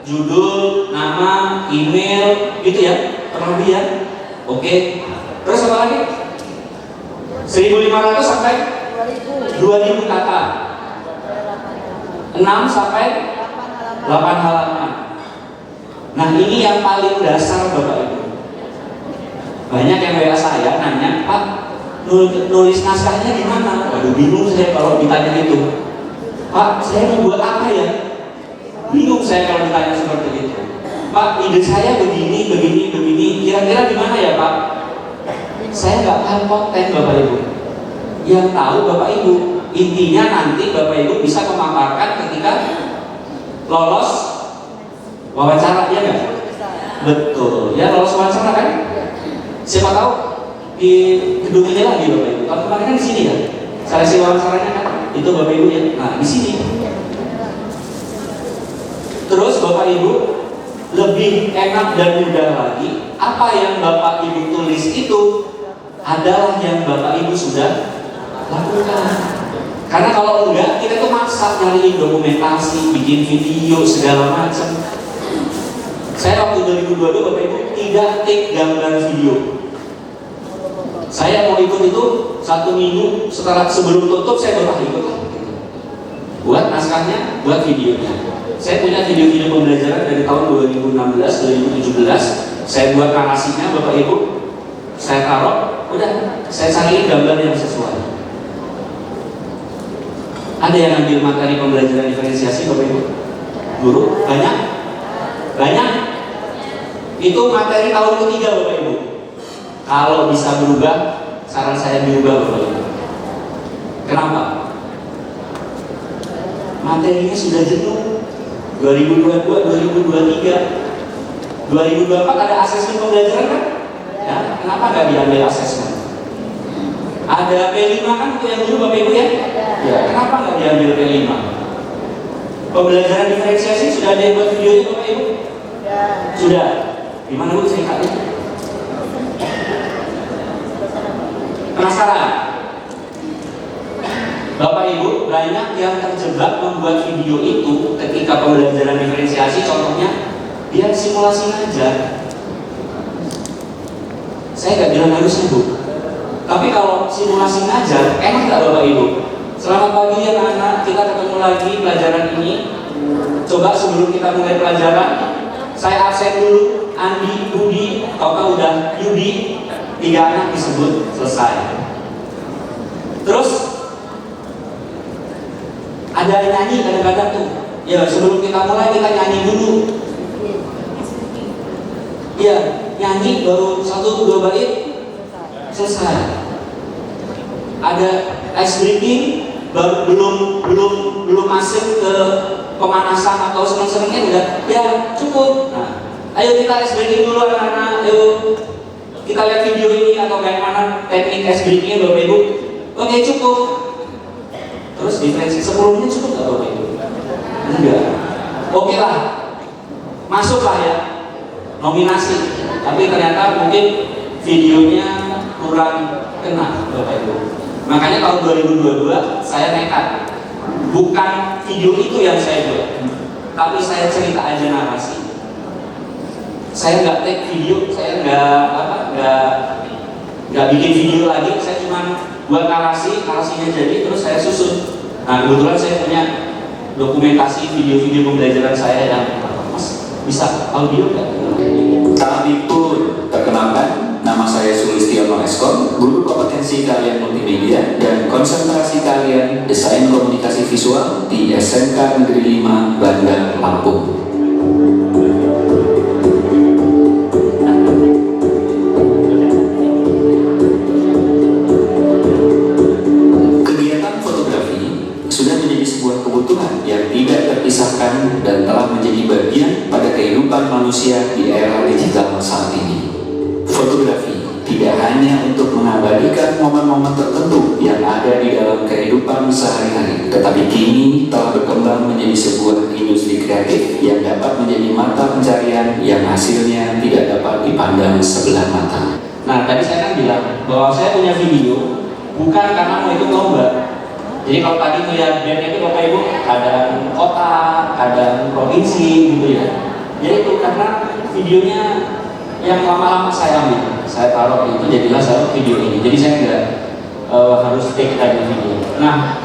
judul, nama, email, gitu ya, kurang lebih ya. Oke. Terus apa lagi? 1.500 sampai 2.000 kata. 6 sampai 8 halaman. Nah ini yang paling dasar Bapak Ibu. Banyak yang WA saya nanya, Pak, nulis naskahnya gimana? Waduh, bingung saya kalau ditanya gitu. Pak, saya mau buat apa ya? Bingung saya kalau ditanya seperti itu. Pak, ide saya begini, kira-kira gimana ya Pak? Saya nggak paham konten Bapak Ibu. Yang tahu Bapak Ibu, intinya nanti Bapak Ibu bisa memaparkan ketika lolos wawancara, ya nggak? Betul, ya lolos wawancara kan? Siapa tahu di gedung ini lagi Bapak Ibu. Kalau kemarin kan di sini ya, seleksi wawancaranya kan, itu Bapak Ibu ya. Nah di sini. Terus Bapak Ibu lebih enak dan mudah lagi, apa yang Bapak Ibu tulis itu adalah yang Bapak Ibu sudah lakukan. Karena kalau enggak, kita tuh maksa nyariin dokumentasi, bikin video segala macam. Saya waktu 2022 Bapak Ibu tidak take gambar video. Saya mau ikut itu 1 minggu sebelum tutup saya baru ikut. Buat naskahnya, buat videonya. Saya punya video-video pembelajaran dari tahun 2016, 2017. Saya buat narasinya Bapak Ibu. Saya taruh, udah saya cari gambar yang sesuai. Ada yang ambil materi pembelajaran diferensiasi Bapak Ibu? Guru? Banyak? Banyak? Itu materi tahun ketiga Bapak Ibu. Kalau bisa berubah, saran saya diubah Bapak Ibu. Kenapa? Materinya sudah jenuh. 2022, 2023, 2024 ada asesmen pembelajaran kan? Ya, kenapa nggak diambil asesmen? Ada P5 kan itu yang dulu Bapak Ibu ya? Ya, kenapa nggak diambil P5? Pembelajaran diferensiasi sudah ada yang buat videonya Bapak Ibu? Ya. Sudah. Gimana Bu singkatnya? Penasaran? Bapak Ibu, banyak yang terjebak membuat video itu ketika pembelajaran diferensiasi, contohnya dia simulasi ngajar. Saya nggak bilang harusnya Bu, tapi kalau simulasi ngajar, enak nggak Bapak Ibu? Selamat pagi ya anak-anak, kita ketemu lagi pelajaran ini. Coba sebelum kita mulai pelajaran, saya absen dulu, Andi, Budi, atau udah Yudi, 3 anak disebut, selesai. Terus ada nyanyi kadang-kadang tuh, ya sebelum kita mulai kita nyanyi dulu. Ya, nyanyi baru 1-2 bait selesai. Ada ice breaking baru belum masuk ke pemanasan atau seneng-senengnya udah ya cukup. Nah, ayo kita ice breaking dulu anak-anak. Ayo kita lihat video ini atau bagaimana teknik ice breaking Bapak Ibu. Oke cukup. Terus diferensi 10 menit cukup nggak Bapak Ibu? Enggak. Oke lah, masuklah ya nominasi. Tapi ternyata mungkin videonya kurang kena Bapak Ibu. Makanya tahun 2022 saya nekat. Bukan video itu yang saya buat, tapi saya cerita aja narasi. Saya nggak take video, saya nggak bikin video lagi. Saya cuma buat narasinya jadi, terus saya susun. Nah kebetulan saya punya dokumentasi video-video pembelajaran saya yang Mas bisa audio nggak? Kami pun perkenalkan, nama saya Sulistiono Eskon, guru kompetensi kalian multimedia dan konsentrasi kalian desain komunikasi visual di SMK Negeri 5 Bandar Lampung. Kegiatan fotografi sudah menjadi sebuah kebutuhan yang tidak terpisahkan dan telah menjadi bagian pada kehidupan manusia di era digital saat ini. Fotografi tidak hanya untuk mengabadikan momen-momen tertentu yang ada di dalam kehidupan sehari-hari, tetapi kini telah berkembang menjadi sebuah industri kreatif yang dapat menjadi mata pencarian yang hasilnya tidak dapat dipandang sebelah mata. Nah tadi saya kan bilang bahwa saya punya video bukan karena mau ikut lomba. Jadi kalau tadi melihat band itu Bapak Ibu kadang kota, kadang provinsi gitu ya. Jadi itu karena videonya yang lama-lama saya ambil, saya taruh itu jadilah saya video ini. Jadi saya nggak harus take lagi video. Nah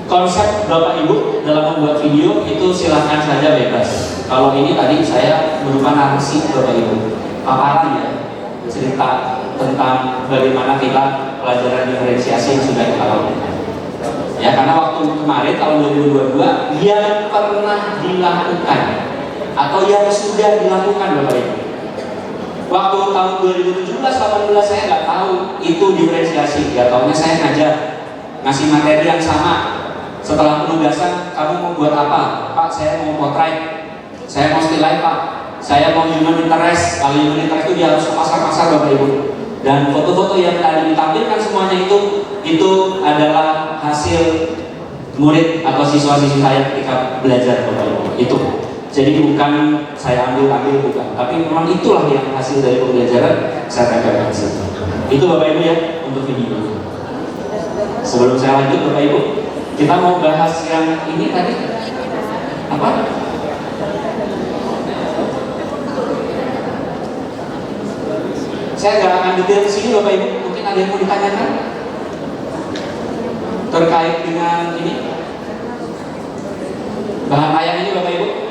konsep Bapak Ibu dalam membuat video itu silahkan saja bebas. Kalau ini tadi saya berupa narasi Bapak Ibu, paparan ya. cerita tentang bagaimana kita pelajaran diferensiasi yang sudah kita lakukan. Ya, karena waktu kemarin tahun 2022 yang pernah dilakukan atau yang sudah dilakukan Bapak Ibu. Waktu tahun 2017-18 saya nggak tahu itu diferensiasi, nggak tahunya saya ngajar, ngasih materi yang sama. Setelah penugasan, kamu mau buat apa? Pak, saya mau potret, saya mau still life Pak, saya mau human interest. Kalau human interest itu dia harus ke pasar-pasar Bapak Ibu. Dan foto-foto yang tadi ditampilkan semuanya itu adalah hasil murid atau siswa-siswi saya ketika belajar Bapak Ibu. Itu. Jadi bukan saya ambil bukan, tapi memang itulah yang hasil dari pembelajaran saya tempelkan di situ. Itu Bapak Ibu ya untuk video. Sebelum saya lanjut Bapak Ibu, kita mau bahas yang ini tadi apa? Saya nggak akan detail di sini Bapak Ibu. Mungkin ada yang mau ditanyakan terkait dengan ini bahan ayam ini Bapak Ibu.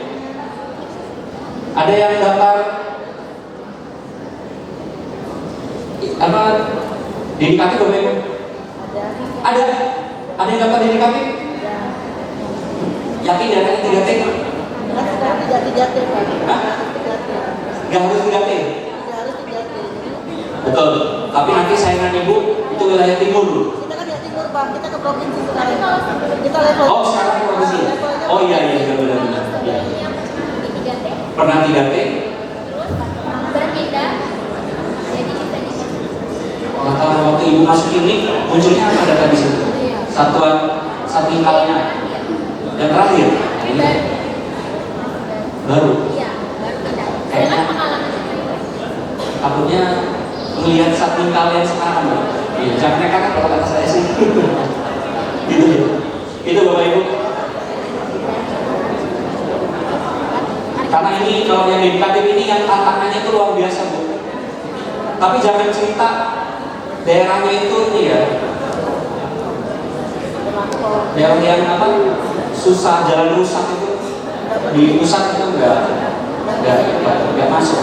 Ada yang daftar apa dedikatif Bapak Ibu? Ada yang daftar dedikatif? Yakin datanya 3T? Hah? Gak harus 3T? Betul, tapi nanti saingan Ibu itu wilayah timur dulu. Kita kan di timur Pak, kita ke provinsi sekarang. Kita level. Oh sekarang provinsi? Oh iya benar-benar. Ya. Pernah 3T? Berbeda. Jadi kita di Kata waktu Ibu masuk ini munculnya apa data di situ? Satuan satingkalnya yang terakhir baru. Iya, baru kita. Kayaknya takutnya melihat satingkal yang sekarang. Iya, jangan nekat kalau kata saya sih. Gitu ya. Itu Bapak Ibu. Karena ini kalau yang dedikatif ini yang tantangannya itu luar biasa Bu. Tapi jangan cerita daerahnya itu ya daerah yang apa susah, jalan rusak itu di pusat itu enggak masuk.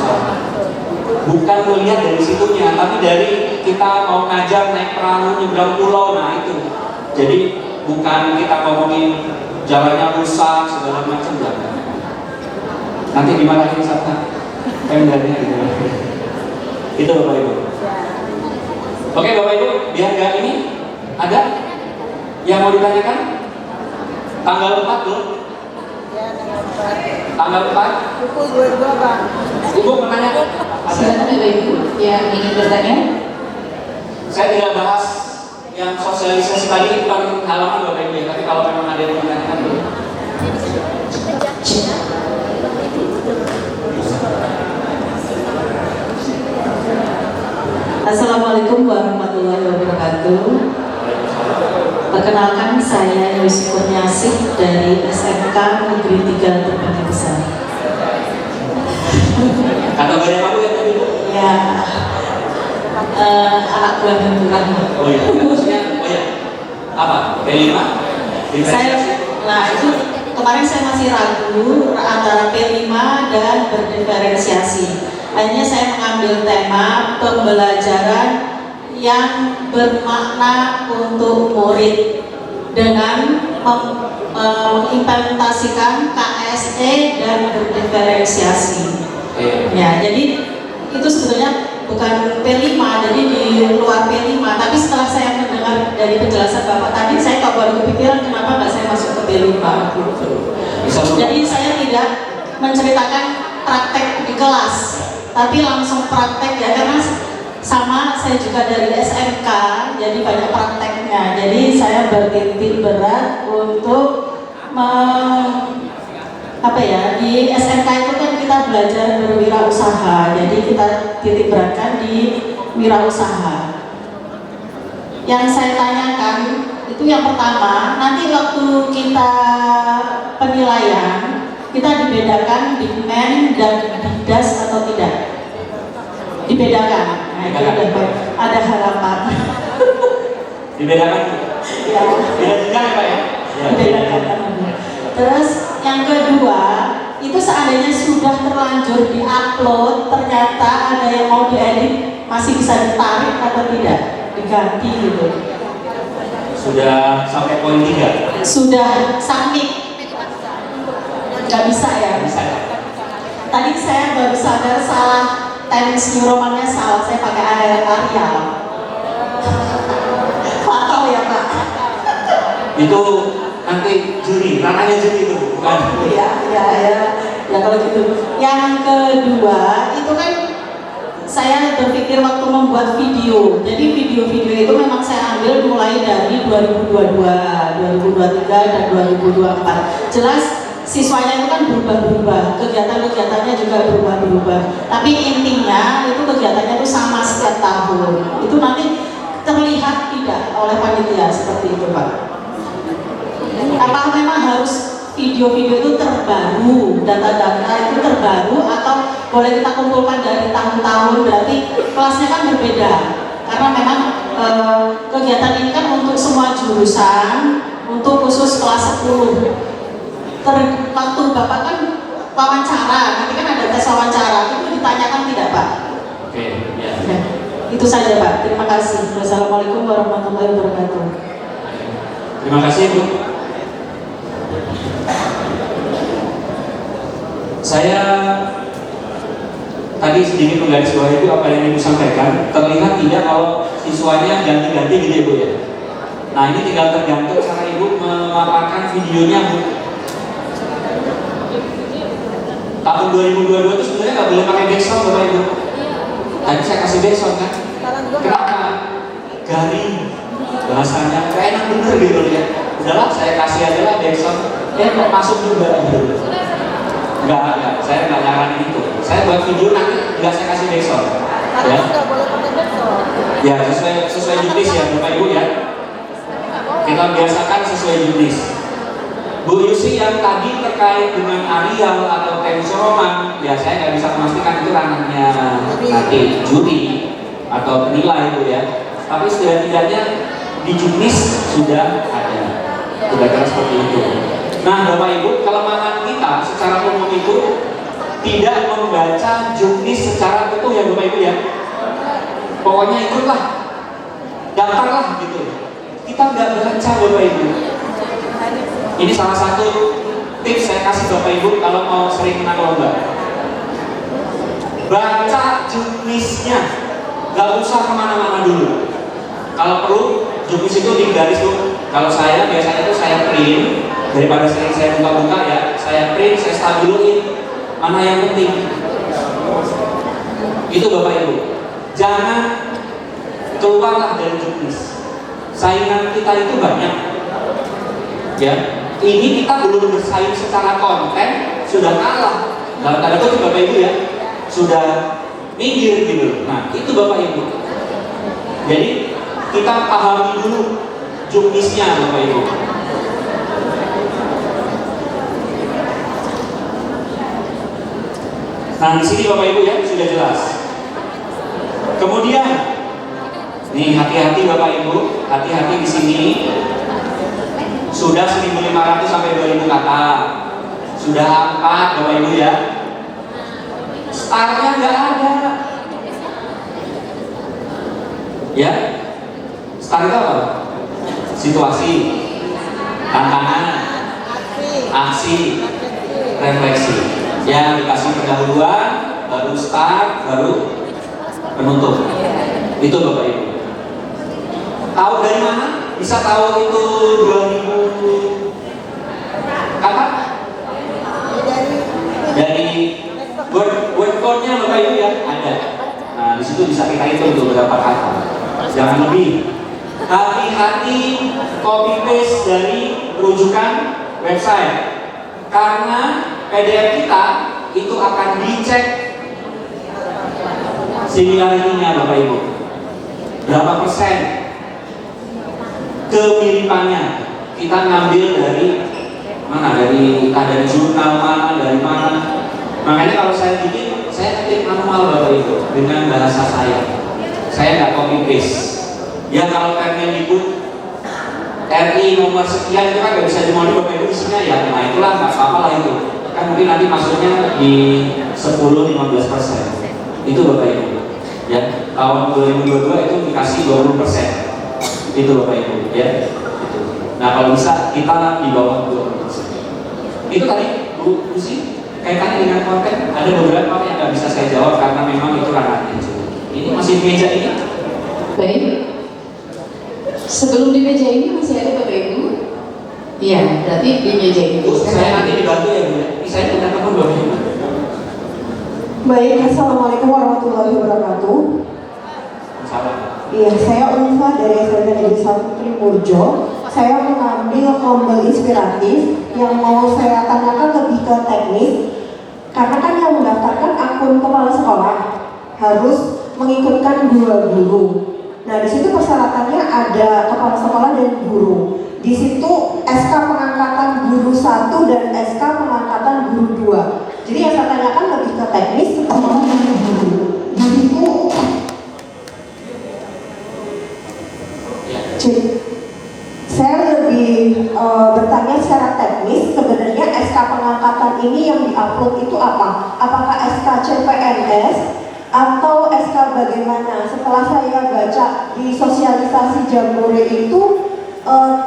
Bukan melihat dari situnya, tapi dari kita mau ngajar naik perahu nyebrang pulau, nah itu. Jadi bukan kita ngomongin jalannya rusak segala macam jangan. Nanti dimarahin sama pemdanya gitu. Itu Bapak Ibu. Oke Bapak Ibu, biar gak ini ada yang mau ditanyakan? Tanggal 4 tuh? Ya, Tanggal 4? pukul 22 Pak. Ibu menanya? Silakan Bapak Ibu yang ingin bertanya. Saya tidak bahas yang sosialisasi tadi bukan halaman Bapak Ibu ya, tapi kalau memang ada yang menanyakan dulu. Assalamualaikum warahmatullahi wabarakatuh. Perkenalkan saya Yus Kurniasih dari SMK Negeri 3 Terpadu Besar. Kategori apa Bu ya tadi Bu? Ya, anak buah benturan. Oh iya, maksudnya apa? P5? Nah itu kemarin saya masih ragu antara P5 dan berdiferensiasi. Akhirnya saya mengambil tema pembelajaran yang bermakna untuk murid dengan mengimplementasikan KSE dan berdiferensiasi. Ya, jadi itu sebetulnya bukan P5, jadi di luar P5. Tapi setelah saya mendengar dari penjelasan Bapak tadi, saya kok baru kepikiran kenapa nggak saya masuk ke P5 gitu. Jadi saya tidak menceritakan praktek di kelas, tapi langsung praktek ya, karena sama saya juga dari SMK, jadi banyak prakteknya. Jadi saya bertitik berat untuk di SMK itu kan kita belajar berwirausaha, jadi kita titik beratkan di wirausaha. Yang saya tanyakan itu yang pertama, nanti waktu kita penilaian kita dibedakan di men dan didas atau tidak? Dibedakan. Nah, itu ada harapan. Dibedakan? Ya. Dibedakan ya Pak ya? Dibedakan. Terus yang kedua, itu seandainya sudah terlanjur diupload, ternyata ada yang mau diedit, masih bisa ditarik atau tidak? Diganti gitu. Sudah sampai poin 3. Sudah submit. Nggak bisa ya? Bisa ya? Tadi saya baru sadar salah, Times New Romannya salah, saya pakai Arial. Fatal ya Pak? Itu nanti juri, ranahnya juri itu bukan? Ya kalau gitu. Yang kedua, itu kan saya berpikir waktu membuat video. Jadi video-video itu memang saya ambil mulai dari 2022, 2023, dan 2024. Jelas siswanya itu kan berubah-berubah, kegiatan-kegiatannya juga berubah-berubah. Tapi intinya itu kegiatannya itu sama setiap tahun. Itu nanti terlihat tidak oleh panitia seperti itu Pak? Apa memang harus video-video itu terbaru, data-data itu terbaru, atau boleh kita kumpulkan dari tahun-tahun? Berarti kelasnya kan berbeda, karena memang kegiatan ini kan untuk semua jurusan, untuk khusus kelas 10. Waktu Bapak kan wawancara, nanti kan ada tes wawancara, itu ditanyakan tidak Pak? Oke, ya. Oke. Itu saja Pak, terima kasih. Wassalamualaikum warahmatullahi wabarakatuh. Terima kasih Bu. Saya tadi sedikit menggarisbawahi itu apa yang Ibu sampaikan. Terlihat tidak kalau siswanya ganti-ganti gitu ya Bu ya. Nah ini tinggal tergantung cara Ibu memaparkan videonya Bu. Tahun 2022 itu sebenarnya nggak boleh pakai background Bapak Ibu. Tadi saya kasih background kan. Kenapa? Garing bahasanya kayak enak bener gitu ya. Udahlah saya kasih aja lah background. Kok masuk juga gitu. Enggak, saya nggak nyaranin itu. Saya buat video nanti nggak saya kasih background. Ya. Ya sesuai judis ya Bapak Ibu ya. Kita biasakan sesuai judis. Bu Yusi yang tadi terkait dengan Arial atau Times Roman, ya saya nggak bisa memastikan itu ranahnya nanti juri atau penilai Bu ya. Tapi setidaknya di judis sudah ada. Kira-kira seperti itu. Nah Bapak Ibu, kelemahan kita secara umum itu tidak membaca juknis secara utuh ya Bapak Ibu ya. Pokoknya ikutlah, daftarlah gitu. Kita nggak baca Bapak Ibu. Ini salah satu tips saya kasih Bapak Ibu kalau mau sering menang lomba. Baca juknisnya, nggak usah kemana-mana dulu. Kalau perlu juknis itu di garis tuh. Kalau saya biasanya itu saya print. Daripada sering saya buka-buka ya, saya print, saya stabiluin mana yang penting. Itu Bapak Ibu. Jangan keluarlah dari juknis. Saingan kita itu banyak. Ya, ini kita belum bersaing secara konten, sudah kalah. Dalam tanda kutip Bapak Ibu ya, sudah minggir gitu. Nah, itu Bapak Ibu. Jadi kita pahami dulu juknisnya Bapak Ibu. Nah di sini Bapak Ibu ya sudah jelas. Kemudian, nih hati-hati Bapak Ibu, hati-hati di sini. Sudah 1.500 sampai 2.000 kata, sudah 4 Bapak Ibu ya. Startnya nggak ada. Ya, start itu apa? Situasi, tantangan, aksi, refleksi. Ya dikasih pendahuluan, baru start, baru penutup. Itu Bapak Ibu. Tahu dari mana? Bisa tahu itu 2000 apa? Dari word count-nya Bapak Ibu ya ada. Nah di situ bisa kita hitung tuh berapa kata. Jangan lebih. Hati-hati copy paste dari rujukan website. Karena PDF kita itu akan dicek similarity-nya Bapak Ibu. Berapa persen kemiripannya kita ngambil dari mana? Dari jurnal mana, dari mana. Makanya kalau saya bikin, saya ketik manual Bapak Ibu dengan bahasa saya. Saya nggak copy paste. Ya kalau Permendikbud RI nomor sekian itu kan nggak bisa dimodif Bapak Ibu isinya ya. Nah itulah nggak apa-apa lah itu. kan mungkin nanti masuknya di 10-15%. Itu Bapak Ibu. Ya, tahun 2022 itu dikasih 20%. Itu Bapak Ibu, ya. Itu. Nah, kalau bisa kita di bawah 20%. Itu tadi Bu Lucy kaitannya dengan konten, ada beberapa yang nggak bisa saya jawab karena memang itu ranahnya. Ini masih di meja ini. Baik. Sebelum di meja ini masih ada Bapak Ibu? Iya, berarti di meja ini. Saya nanti dibantu ya Bu. Saya tidak tahu Bapak Ibu. Baik, Assalamualaikum warahmatullahi wabarakatuh. Salam. Iya, saya Unfa dari SMP Negeri 1 Trimurjo. Saya mengambil kombel inspiratif yang mau saya tanyakan lebih ke teknis. Karena kan yang mendaftarkan akun kepala sekolah harus mengikutkan 2 guru. Nah, di situ persyaratannya ada kepala sekolah dan guru. Di situ SK pengangkatan guru 1 dan SK pengangkatan guru 2. Jadi yang saya tanyakan lebih ke teknis sekolah dan guru. Di situ saya lebih bertanya secara teknis, sebenarnya SK pengangkatan ini yang diupload itu apa? Apakah SK CPNS atau SK bagaimana? Setelah saya baca di sosialisasi Jambore itu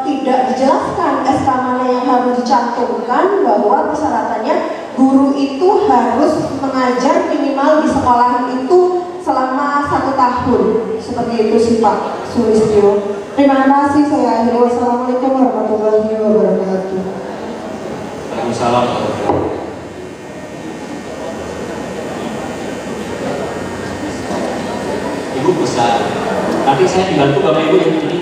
tidak dijelaskan SK mana yang harus dicantumkan, bahwa persyaratannya guru itu harus mengajar minimal di sekolah itu selama 1 tahun. Seperti itu sih Pak Sulistyo. Terima kasih, saya akhiri. Wassalamualaikum warahmatullahi wabarakatuh. Waalaikumsalam. Ibu bisa, nanti saya dibantu Bapak Ibu ya. Jadi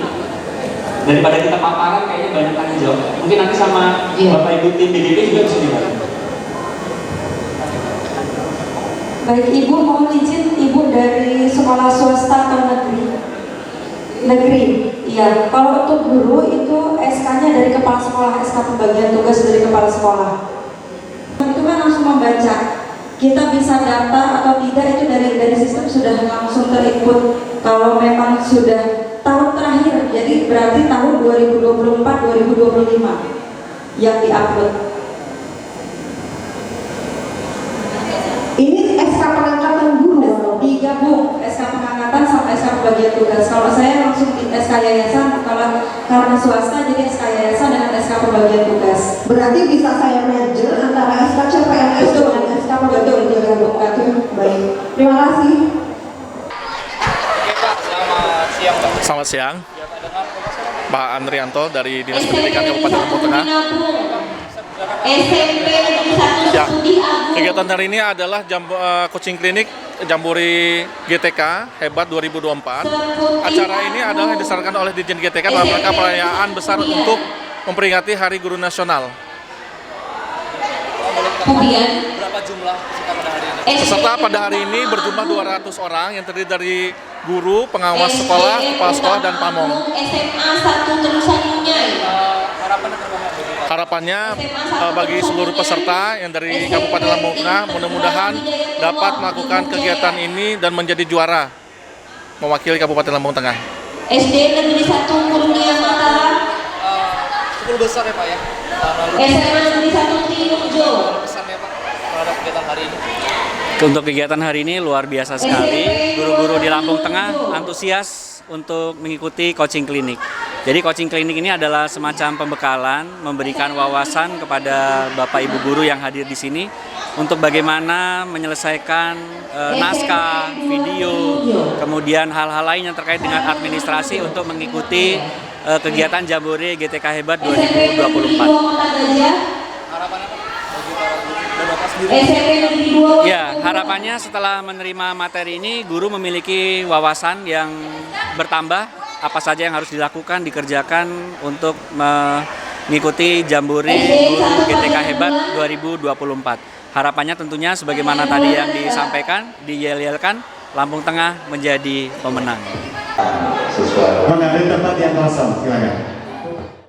daripada kita paparan kayaknya banyak tanya jawab. Mungkin nanti sama Bapak Ibu tim DDP juga bisa dibantu. Baik, Ibu mohon izin, Ibu dari sekolah swasta atau negeri? Negeri, iya. Kalau untuk guru itu SK-nya dari kepala sekolah, SK pembagian tugas dari kepala sekolah. Itu kan langsung membaca. Kita bisa daftar atau tidak itu dari sistem sudah langsung terinput. Kalau memang sudah tahun terakhir, jadi berarti tahun 2024-2025 yang diupload. Ini SK pengangkatan guru digabung SK pengangkatan sama SK pembagian tugas. Kalau saya langsung di SK yayasan, kalau karena swasta jadi SK yayasan dengan SK pembagian tugas. Berarti bisa saya merger antara SK CPNS dengan SK pembagian tugas. Baik, terima kasih. Selamat siang, Pak Andrianto dari Dinas Pendidikan Kabupaten Lampung Tengah. Ya, kegiatan hari ini adalah coaching klinik Jambore GTK Hebat 2024. Acara ini adalah yang disarankan oleh Dirjen GTK dalam rangka perayaan besar untuk memperingati Hari Guru Nasional. Kemudian Berapa jumlah peserta pada hari ini? Berjumlah 200 orang yang terdiri dari guru, pengawas sekolah, kepala sekolah, dan pamong. SMA 1 Terusan Nyai. Harapannya bagi seluruh peserta yang dari Kabupaten Lampung Tengah mudah-mudahan dapat melakukan kegiatan ini dan menjadi juara mewakili Kabupaten Lampung Tengah. SD Negeri 1 Kurnia Mataram. 10 besar ya Pak ya? SMA Negeri 1 Trimurjo. Pesannya Pak terhadap kegiatan hari ini? Untuk kegiatan hari ini luar biasa sekali. Guru-guru di Lampung Tengah antusias untuk mengikuti coaching klinik. Jadi coaching klinik ini adalah semacam pembekalan, memberikan wawasan kepada Bapak Ibu guru yang hadir di sini untuk bagaimana menyelesaikan naskah, video, kemudian hal-hal lain yang terkait dengan administrasi untuk mengikuti kegiatan Jambore GTK Hebat 2024. Ya, harapannya setelah menerima materi ini, guru memiliki wawasan yang bertambah, apa saja yang harus dilakukan, dikerjakan untuk mengikuti Jambore Guru GTK Hebat 2024. Harapannya tentunya sebagaimana tadi yang disampaikan, diyel-yelkan, Lampung Tengah menjadi pemenang. Mengambil tempat yang kosong, silakan.